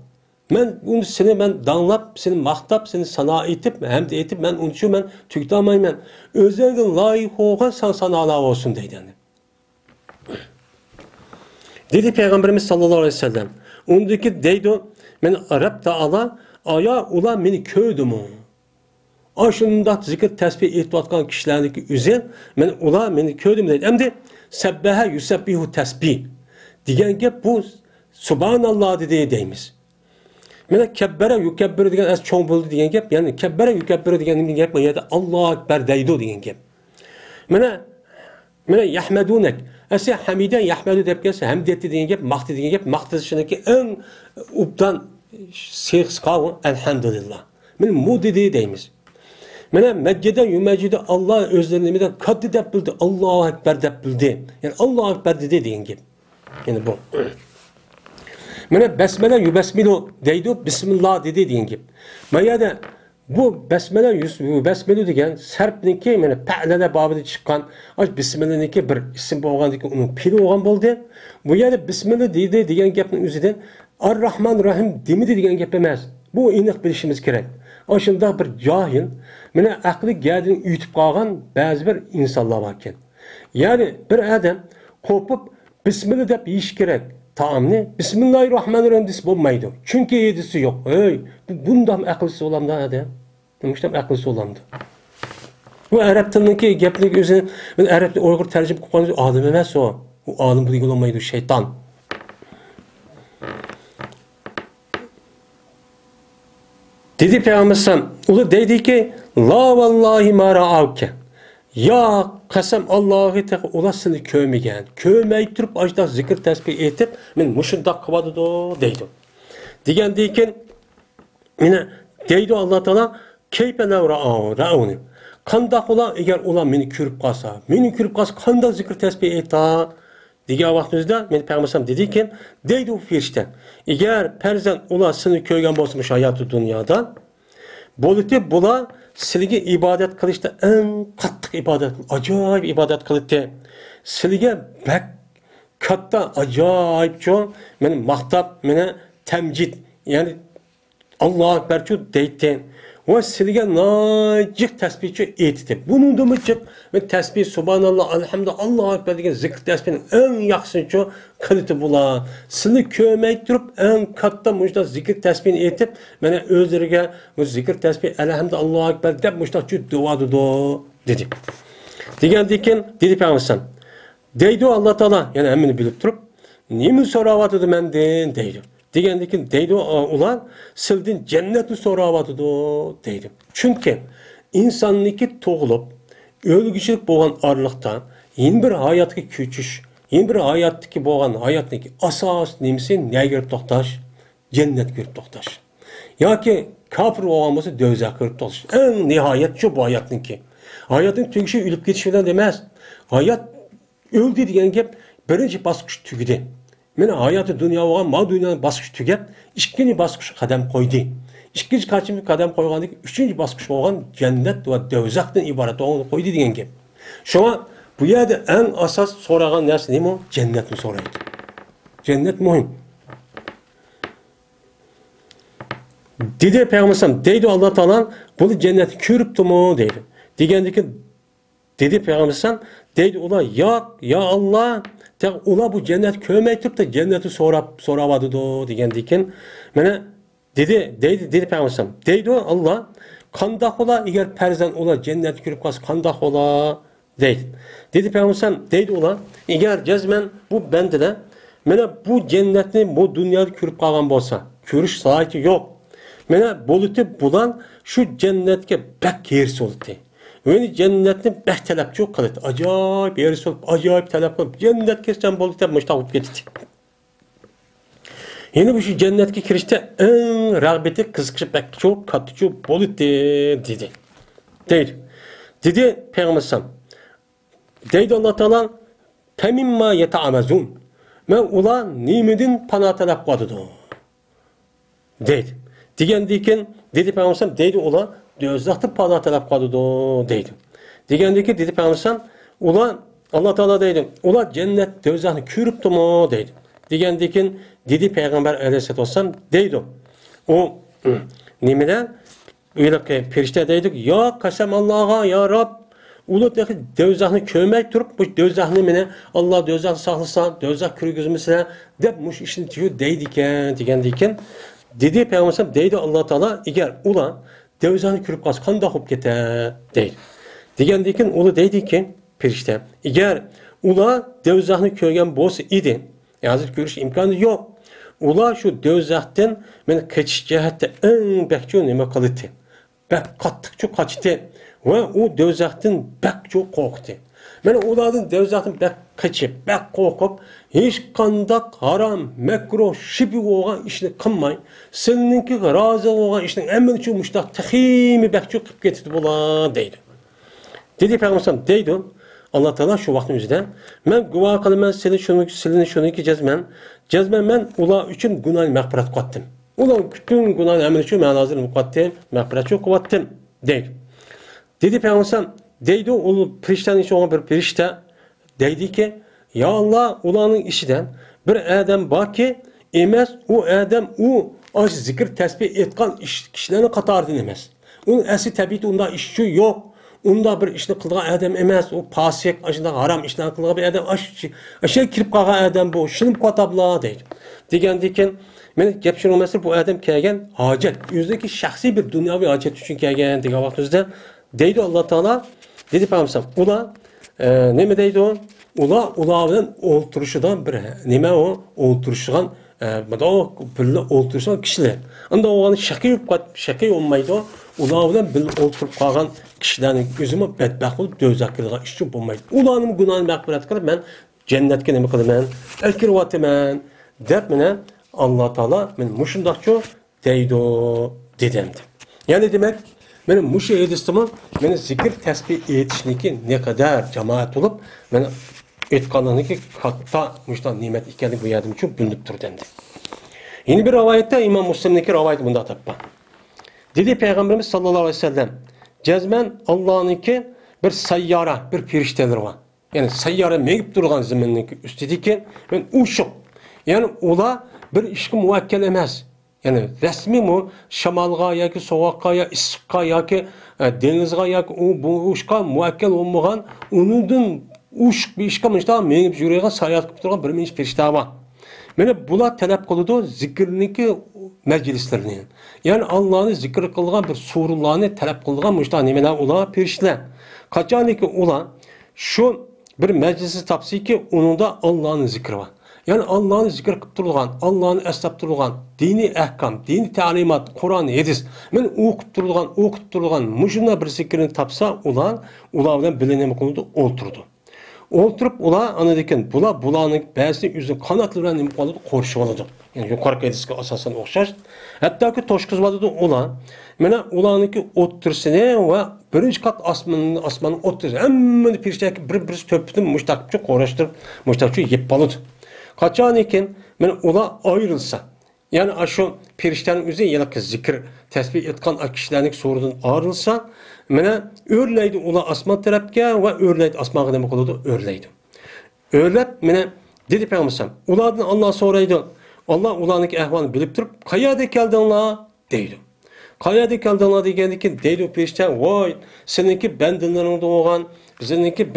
seni danlap, seni maqtab, seni sana etip, hem de etip, onu şu tüktamayım. Özlerine layık olan sanalar olsun deydi. Dedi Peygamberimiz sallallahu aleyhi ve sellem. Ondaki deydi o, men Rab Taala aya ula meni köydüm. Aşında zikir tesbih etiyotgan kişilerdeki üzü men ula meni köydüm deydi. Hem de sebbeha yusabbihu tesbih. Diyen gap bu subhanallah dediği deyimiz. Mene kebbere yukebbiru diyen az çoğun buldu diyen gap. Yani kebbere yukebbiru diyen gap mı ya da Allahu Ekber deydi diyen gap. Mene yahmedunek. Ese hamiden yahmedu deyip gelse hamd etti diyen gap, maqti diyen gap, maqti dışındaki en ubdan seyx kavun elhamdülillah. Mene mu dediği deyimiz. Mene meccede yumecide Allah özlerini de kaddi deyip bildi, Allahu Ekber deyip bildi. Yani Allahu Ekber dedi diyen gap. Yani bu. Mene besmele yubesmilu deydi, bismillah dedi diyen gap. Meyada bu besmele degan sarpniki mene pa'lada babida chiqqan bismillah'niki bir ism bo'lgandiki uni pili bo'lgan bo'ldi. Bu yerda bismillah deydi degan gapning o'zidan Ar-Rahman Rahim demidi degan gap emas. Bu aniq bilishimiz kerak. Aşında bir cahil, mene aklı geldiğini ütüp kalgan bazı bir insanlar varken. Yani bir adam kopup Bismillah deyip yiyiş gerek. Taamni Bismillahirrahmanirrahim dese olmaydı. Çünkü yedisi yok. Hey, bundan akılsız olan da adam. Demiştim akılsız olan da. Bu Arap tilindeki geplik özü, ben Arap Uygur tercüme kılgan adam emas o. O adam bu değil olmaydı, şeytan. Dedi Peygamber ulu dedi ki la vallahi ma ra'avke. Ya qasam Allah'ı teq ulasını kömegen. Kömeyip turup ajda zikir tesbih etip men muşundaq qıvadıdı deydi. Degandeyken mene deydi Allah Taala keyfe ra'avni. Qandaq ola eğer ola meni körüp qalsa, qandaq zikir tesbih eta degan vaqtimizda men Peygamber dedi ki deydi o ferishta. Eğer perzan ulasını kögen bolmuş hayatı dünyada Bolite bula silge ibadet kılışta en kattık ibadet, acayip ibadet kılıçtı. Silge bek katta acayip çoğun, benim mahtap, beni temcid, yani Allah'a ekber çoğu deyten. Ve silge nacık tesbihçi eğitti. Bunun da mıcık ve tesbih subhanallah, elhamdülillah, Allah'a ekber diye zikr tesbihinin en yakısın çoğu kılıçtı bula. Silge kömeyip durup en katta müjda zikr tesbihini eğitip, bana özlerine bu zikr tesbih, elhamdülillah, Allah'a ekber deyip müjda çoğu duadı dedi. Degandeyken dedi Peygamber deydi Allah Taala, yani emmini bilip durup, nemi soravatıdı menden deydi. Degandeyken deydi ular sildin cennetni so'ravatıdı deydi. Çünkü insanniki to'g'ilib, o'lguchilik bo'lgan orliqda yeni bir hayotga ko'chish, yeni bir hayotdagi bo'lgan hayotdagi asos nimasi nega kirib to'xtash? Jannat kirib to'xtash. Yoki kofir bo'lgan bo'lsa do'zax kirib to'xtash. Eng nihoyat shu bu hayotniki. Hayotning tugishi o'lib ketish bilan emas. Hayot o'ldi degan gap birinchi bosqich tugidi. Mene hayatı dünya olan mal dünyanın baskışı tügep, ikinci baskışı kadem koydu. İkinci kaçıncı kadem koygandık, üçüncü baskışı olan cennet ve dövzaktan ibaret onu koydu diyen gibi. Şu an bu yerde en asas soragan neresi değil mi o? Cennet mi soraydı? Cennet mühim. Dedi Peygamber deydi Allah Teala bunu cenneti körüptü mu deydi. Degandeki dedi Peygamber deydi ola ya Allah ula bu cennet kömey turup da cenneti soravadı degandeyken mene dedi Peygamber deydi Allah qandaq ola eğer perzan ola cennet körüp qalsa qandaq ola deydi. Dedi Peygamber deydi ola eğer cezmen bu bendile mene bu cennetni bu dünyada körüp qalgan bolsa körüş saati yok. Mene bolutu bulan şu cennetke bek yersi oldu. Ve cennetni bek talep çok kılıdı. Acayip yersi olup, acayip talep olup, cennet keseceğim bolutu yapmış, tavuk gitti. Yine bu şu cennetke kirişte en rağbeti kızıkışı bek çok katı çok bolutu dedi. Dedi Peygamber deydi Allah Teala temimma yeta'amazun. Men ulan nimedin pana talep kadıdı. Deydi. Degandeyken dedi Peygamber deydi ula dözaqtı pana talep kadıdı deydi. Degandeyken dedi Peygamber ula Allah Teala deydi ula cennet dözaqni körüptü mu deydi. Degandeyken dedi Peygamber aleyhissalatu vesselam deydi. O nimede öyle perişte deydik ya kasem Allah'a ya Rab ulu dözaqni kömək turup bu dözaqni mene Allah dözaq saqlasa dözaq kürgüzmüsine dep muş işini diyor deydiken degandeyken dedi Peygamber deydi Allah Teala eğer ula dövzanı kürüp qalsa qandaq olub ketər deydi. Degandeyken ulu deydi ki perişte eğer ula dövzaqni körgen bolsa idi yazık görüş imkanı yok. Ula şu dövzaqdan men kaçış cəhətdə en bekço nima qılıdı. Bek qattıqçı qaçdı ve o dövzaqdan bek çok qorxdu. Men ulardan dövzaqdan bek kaçıp, bek qorxup hiç qandaq haram, mekruh, şibi olan işini qılmay, seninki razı olan işini əmini şu müştaq təximi bek çok qıp getdi bula deydi. Dedi Peygamber deydi Allah Teala şu vaktimizde men guva qılıman seni şunu ki cezmen men ula üçün günahını məğfirat qatdım. Ulan bütün günahını əmini şu mən hazır müqatdim, məğfirat çok qatdım deydi. Dedi Peygamber deydi o perişten işi olan bir perişte deydi ki ya Allah ulanın işiden bir adam var ki emez o adam o aş zikir tesbih etkan kişilerin katardan emez. Onun əsli təbiəti onda işçi yo'q. Unda bir ishni qilgan adam emas, u fasik, ashunday harom ishlarni qilgan bir adam, ashya kirib qolgan adam bu, shinib qotablar deydi. Degandan keyin men gap shuni emasdir, bu adam kelgan hojat, o'zidagi shaxsiy bir dunyoviy hojat uchun kelgan degan vaqtimizda deydi Alloh taolo, dedi payg'ambar, ular nima deydi u? Ular bilan o'ltirishidan bir nima u? O'ltirishigan birga o'ltirishgan kishilar. Unda o'g'ani shaqiy olmaydi. Ular bilan birga o'ltirib qolgan kishilarning o'zimi badbaxt bo'lib do'zaxga kirgan ish uchun bo'lmaydi. Ularning gunohini mag'firat qilib, men jannatga nima qilaman? Kirib deb meni Alloh taolo men mushundoqcha deydi dedimdi. Ya'ni demak, men mushu edistimni meni zikr tasbih etishniki ne kadar jamoat bo'lib, men aytganligi katta mushta ne'mat ekanligi bu yerda uchun bilinib turdi endi. Yeni bir rivayette İmam Müslim'deki rivayeti bunda tapma. Dedi Peygamberimiz sallallahu aleyhi ve sellem, cezmen Allah'ınki bir sayyara, bir perişteler var. Yani sayyara meyip durgan zimindeki üstedeki ben uşuk. Yani ola bir işki muvakkel emez. Yani resmi mu şamalga ya ki soğukka ya ısıkka ya ki denizga ya ki bu uşka muvakkel olmayan onundan uşuk bir işka mınçta meyip jüreyga sayyat kıp durgan bir minç perişte var. Mene bular talep kılıdı zikirniki meclislerini. Yani Allah'ın zikir kılgan bir surullarını talep kılgan müştah nimeler ola perişler. Kaçaniki ola şu bir meclisi tapsi ki onun da Allah'ın zikri var. Yani Allah'ın zikir kılıp durulgan, Allah'ın esnaf durulgan, dini ehkam, dini talimat, Kur'an, hadis. Men okup durulgan, muşuna bir zikrini tapsa ulardan bilinemi kıldı, oturdu. Oturup anadeken bulanın bazı yüzü kanatlı bilen nima qoladi, qo'rishib oladi. Yani yuqorqi hadisga asosan o'xshash. Hattoki toshqizib oladi Mana ularniki o'ttirsini va birinchi qat osmonning o'ttirsi. Hammani pirishtak bir to'pdan mushtaqibcha qo'rashtirib, mushtaqcha yeb qoladi. Qachon ekan mana ular ayrılsa, yani şu pirishtaning o'zi yana zikr tasbih etgan kishilarning suridan ayrılsa, mana o'rlaydi ular osmon tarafga va o'rlaydi osmonga nima qiladi? O'rlaydi. O'rlab mana dedi Peygamber, ulardan Allah so'raydi. Allah ularning ahvolini bilib turib, qayerda keldinglar deydi. Qayerda keldinglar degandan deydi pirishta, voy, seninki bandalaring bo'lgan, bizniki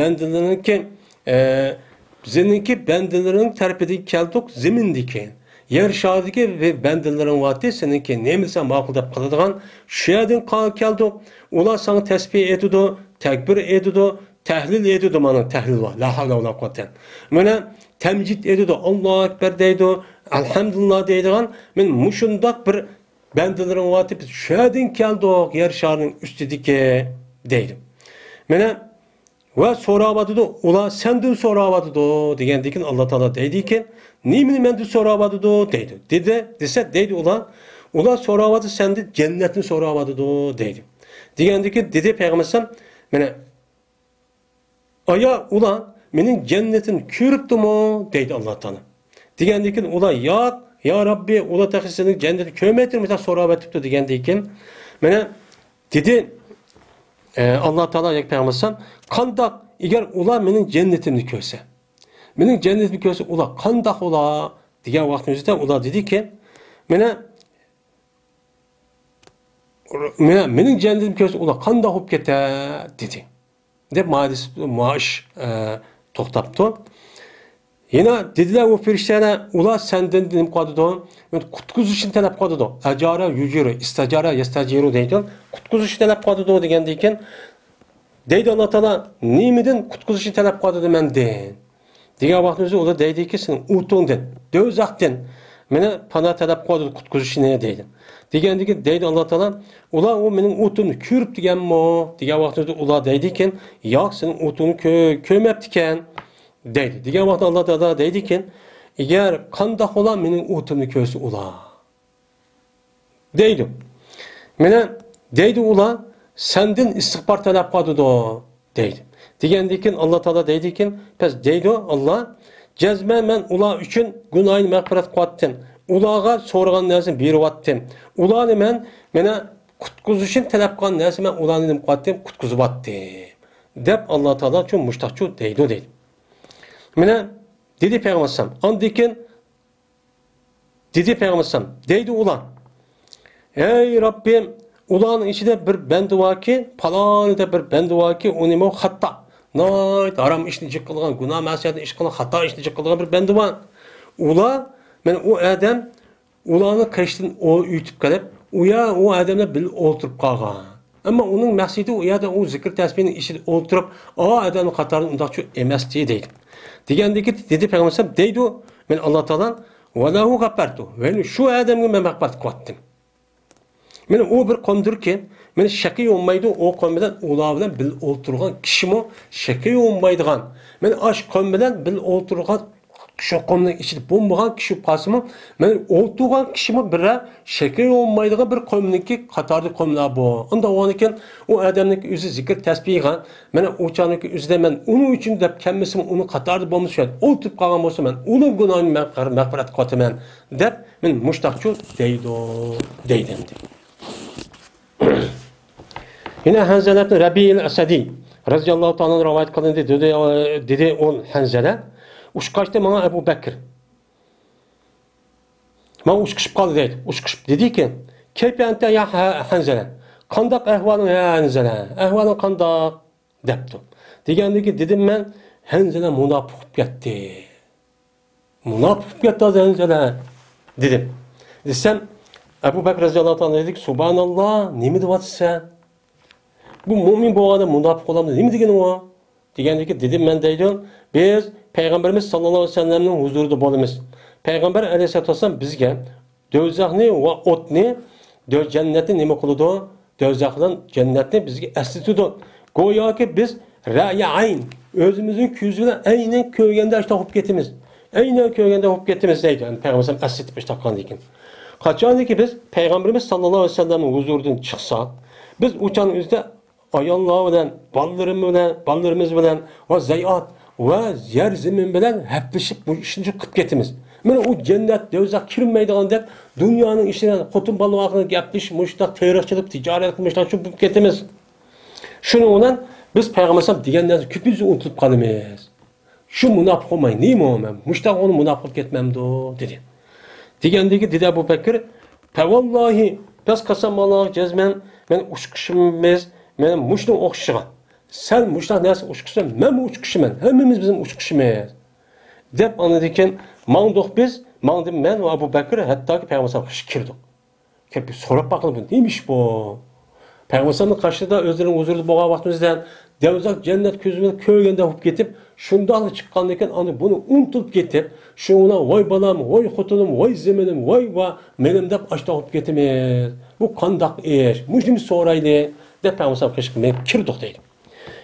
bandalaring tarafidan keldik zimindiki. Yer şahidiki ve bendelerin vakti seninki neymişse makul dep kıladigan şu yerden keldik. Ular sana tesbih ediyordu, tekbir ediyordu, tahlil ediyordu, mana tahlil var. La havle ve la kuvvete. Mana temcid ediyordu, Allahu ekber deydi, elhamdülillah deydigan. Men muşundak bir bendelerin vakti biz şu yerden keldik, yer şahidinin üstüdeki deydi. Mana ve so'ravadı, ular senden so'ravadı degandikin Allah Taala deydi ki, nimini menden so'ravadı deydi. Deydi ular so'ravadı senden cennetini so'ravadı deydi. Degandikin dedi Peygamber, mana aya ular mening cennetini ko'ribdimi deydi Allah Taala. Degandikin ular ya Rabbi ular taxisining cennetini ko'rmaydirmi deb so'ravatibdi degandikin, mana dedi Allah Teala yak Peygamber, kandak eğer ular mening cennetimni ko'rsa, mening cennetimni ko'rsa ular kandak ular degan vaqtimizda ular dedi ki, mening cennetimni ko'rsa ular kandak bo'lib ketadi dedi. Deb maaş to'xtabdi. Yana dediler o periştana ular senden dedim qoldi. Men qutquzish uchun talab qoldi. Ajara yujiru, istajara yastajiru deydi. Qutquzish uchun talab qoldi degandan keyin deydi Allah Taala, nimeden qutquzish uchun talab qoldi menden. Degan vaqtimizda ular deydiki, sen o'tongdan, do'zaxdan meni pana talab qoldi qutquzishni deydi. Degandan keyin deydi Allah Taala, ular o mening o'timni ko'rib deganmi? Degan vaqtimizda ular deydiki, yo'q, sening o'tingni ko'rmabdi ekan. deydi. Degan vaqtda Alloh taolo deydiki, agar qandoq ular mening o'timni ko'rsa ular deydi. Mana deydi ular sendan istig'for talab qildi deydi. Degandan keyin Alloh taolo deydiki, pes deydi Alloh, jazman men ular uchun gunohini mag'firat qilyaptim. Ularga so'ragan narsani beryaptim. Ularni men mana qutquzishni talab qilgan narsani men ularni nima qilyaptim? Qutqizyaptim. deb Alloh taolo uchun mushtaqchu deydi. Mana dedi Peygamber andikin dedi Peygamber deydi ular. Ey Rabbim, ularning ichida bir bandi borki, palonida bir bandi borki, unimo xato. Noyt harom ishni qilgan, gunoh ma'siyatni ish qilgan, xato ishni qilgan bir bandi bor. Ular, men u odam ularni qishdan uytib kelib, u odamlar bil o'tirib qolgan. Ammo uning maqsadi u yerda u zikr tasbihning ishida o'tirib, odamning qatorida undaqchi emas deydi. Degandiki dedi Payg'ambar deydi, men Alloh taolo va lahu g'afartu. Men shu odamga men mag'firat qildim. Men o bir qomdirki, men shaqiy olmaydi, o qom bilan ular bilan bil o'tirgan kishimi shaqiy olmaydigan. Men ash qom bilan bil o'tirgan shu qomning ichida bo'lmagan kishi qasimi, men o'tirgan kishimi bira shaqiy olmaydigan bir qomniki qatorda qomlar bu. Unda o'nikin u odamning o'zi zikr tasbihgan, men o'chaniki o'zida men uning uchun deb kelmasim, uni qatorda bo'lmasa, o'tirib qolgan bo'lsa men uning gunohini mag'firat qilataman deb men mushtaqchu deydim. Yine Hanzala ibn Rabi'il Asadi radıyallahu ta'ala rivayet kılındı dedi on Hanzala uçkaçtı bana Ebu Bekir. Ben uçkışıp kaldı dedi. Uçkışıp dedi ki keyfe ente ya Hanzala. Kandak ehvalın ya Hanzala. Ehvalın kandak depti. Degende ki dedim ben Hanzala münafık gitti. Münafık gitti Hanzala dedim. Desem Ebu Bekir radıyallahu ta'ala dedik subhanallah ne mi diyorsun sen? Bu mümin bu adam münafık olamdı. Ne mi degen o? Degende dedim ben deydim. Biz Peygamberimiz sallallahu aleyhi ve sellem'nin huzurunda bolumuz. Peygamber aleyhissalatu vesselam bizge dözakni ve otni cennetni nima qiladi? Dözakdan cennetni bizge eslitudu. Goya ki biz ra'ya ayn özümüzün ko'zini aynen ko'rganda işte hop ketimiz. Aynen ko'rganda hop ketimiz deydi. Yani Peygamber sallam eslitib iştaqqan ekan. Qachon ki biz Peygamberimiz sallallahu aleyhi ve sellem'nin huzuridan chiqsak, biz uçan üzde ayollar bilan, ballarımız bilan ve zayat ve yer zemin bilan haplashib bu ishni qilib ketimiz. Mana u jannat dozaq kirmaydigan deb dunyoning ishini xotin balvaqini gaplashib, mushtaq tayyorchilik, tijorat qilmoqlar shu bo'lib ketimiz. Shuning bilan biz Payg'ambar sallam deganlarni ko'pincha unutilib qolamiz. Shu munofiq olmay, nima men mushtaq uni munofiq qilib ketmamdi dedi. Degandagi dedi Abu Bakr, "Fa vallahi biz qasamalloh jazman men uçkuşimiz men mushni o'xshigan. Sen mushni narsa uçkuşsan, men uçkuşman. Hammamiz bizim uçkuşimiz." Deb anladıkken mağduq biz, mağdim men ve Abu Bakr hatta ki Peygamber sallam kirdik. Kelib so'rab bakalım neymiş bu? Peygamber sallam qarshida o'zlarining huzurida bo'lgan vaqtimizdan devzak cennet ko'zimizga ko'rganda bo'lib ketib, shundan chiqqandan keyin ani buni unutilib ketib, shuna voy balam, voy xotinim, voy zeminim, voy va menim deb ashta bo'lib ketimiz. Bu qandaq ish? Mushni so'rayli deb Peygamber sallam qishqib men kirdik deydi.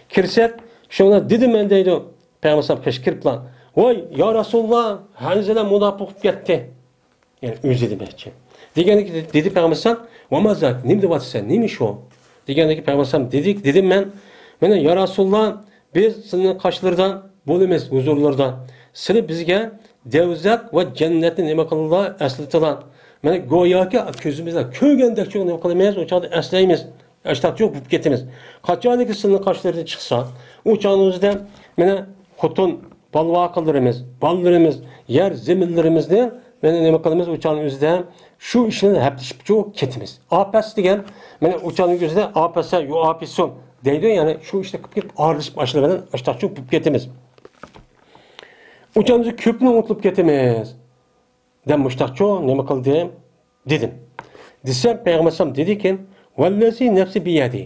Kirsak, shuna dedim men deydi. Peygamber sallam qishqirib bilan "Voy ya Rasulullah, Hanzala munofiq bo'lib ketdi." Yani o'zi demoqchi. Degandiki dedi Peygamber sallam, "Va mazak, nima deyapsan? Nima shu?" Degandiki Peygamber sallam dedim men, "Mana ya Rasulullah, biz sizning qaşlardan bo'lamiz, huzurlardan. Siz bizga devzak va jannatni nima qildilar, eslatilar. Mana go'yoki ko'zimizda ko'rgandek nima qilamiz, o'chada eslaymiz. Ashtaq yo'q bo'lib ketamiz. Qachonki sizning qaşlardan chiqsa, o'chaningizda mana xotin ballarimiz, yer zeminlerimizni mana nima qilamiz o'chaning o'zida shu ishni haplashib ketimiz. Apas degan mana o'chaning o'zida apasa yo apisun deydi, ya'ni shu ishni qilib ketib ayrılışib boshlagan ashtaq bo'lib ketimiz. O'chamizni ko'pni unutilib ketimiz. Dem mushtaqcho nima qildim dedim. Desam Peygamber sallam dediki, "Vallazi nafsi biyadi."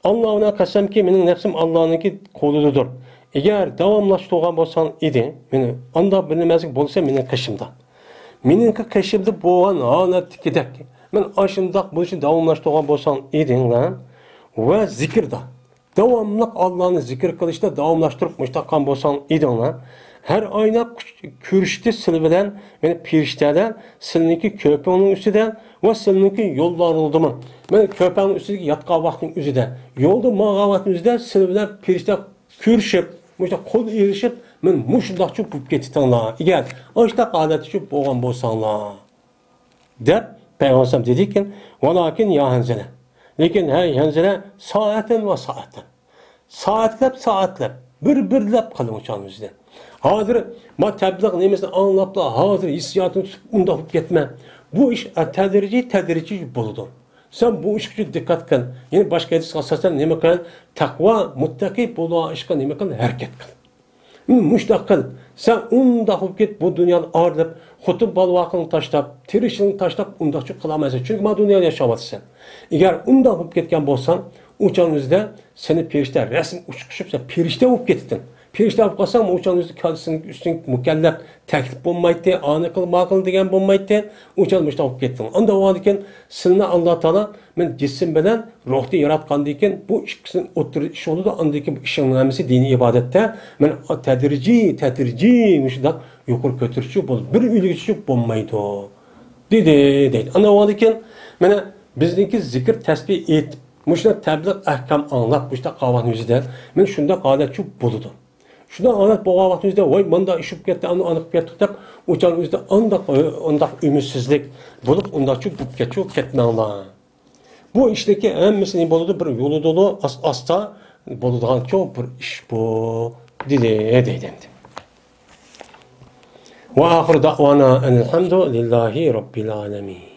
Allah'ına qasamki mening nafsim Allah'ınki qo'lidadir. Eğer davamlaştırgan bolsan idi, meni anda bilmezlik bolsa mening qishimda. Mening qishimda bo'lgan holatdagidek. Men ashundaq bo'lishni davamlaştırgan bolsan edinglar va zikrda. Davamlı Allah'ını zikr qilishda davamlaştırib mushtaqan bolsan edinglar. Her ayna ko'rishdi sil bilan meni pirishtalar silniki ko'pingning ustida va silniki yo'ldan oldimi. Men ko'pingning ustida yotgan vaqtning o'zida, yo'lda ma'g'an vaqtning o'zida sil bilan pirishta ko'rishib Muşta kol erişip, men muşundaqçı bo'lib ketdinglar. Eğer ashta holatda shu bo'lgan bo'lsanglar, deb Peygamber sallam dediki, "Valakin ya Hanzala." Lekin hey Hanzala, soatin va soatin. Saatlab, bir-birlab qilin o'chaningizda. Hozir ma tabliğ nemisini anlapla, hozir hissiyatini unda bo'lib ketma. Bu ish tadrijiy bo'ladi. Sen bu işe dikkat kıl. Yani başka hadis asasen nima kıl? Takva, muttaki buluğa işe nima kıl? Hareket kıl. Muştaq kıl. Sen unda hop git bu dünyanı ağırlıp, xutub balvaqını taşlap, tirişini taşlap undaqçı kılamaysan. Çünkü bu dünyada yaşamasın. Eğer unda hop gitken bolsan, uçan üzde seni perişte resim uçuşup sen perişte hop gittin. Perişte hop kalsan uçan üzde kalsın üstün mükellef teklif olmaydı, anı kıl makıl degen olmaydı. Uçan müştaq hop gittin. Anda o adeken sınına Allah Teala men cisim bilen ruhni yaratgan deken bu ikisinin otur iş oldu da andaki işin namisi dini ibadette men tedrici müştaq yukarı götürücü bol bir ülgüçü olmaydı. Dedi. Ana o adeken mene bizdeki zikir tesbih et müştaq tebliğ ahkam anlap müştaq qavan yüzüde men şunda qalet çok buludu. Şuna anlat bu vaxtımızda vay bunda işip ketdi, anık ketdi dep uçan üzde andaq ümitsizlik bulup unda çok ketmanglar. Bu işteki hemmisini boludu bir yolu dolu asta boludan çok bir iş bu deydi. Ve ahir da'vana elhamdülillahi rabbil alamin.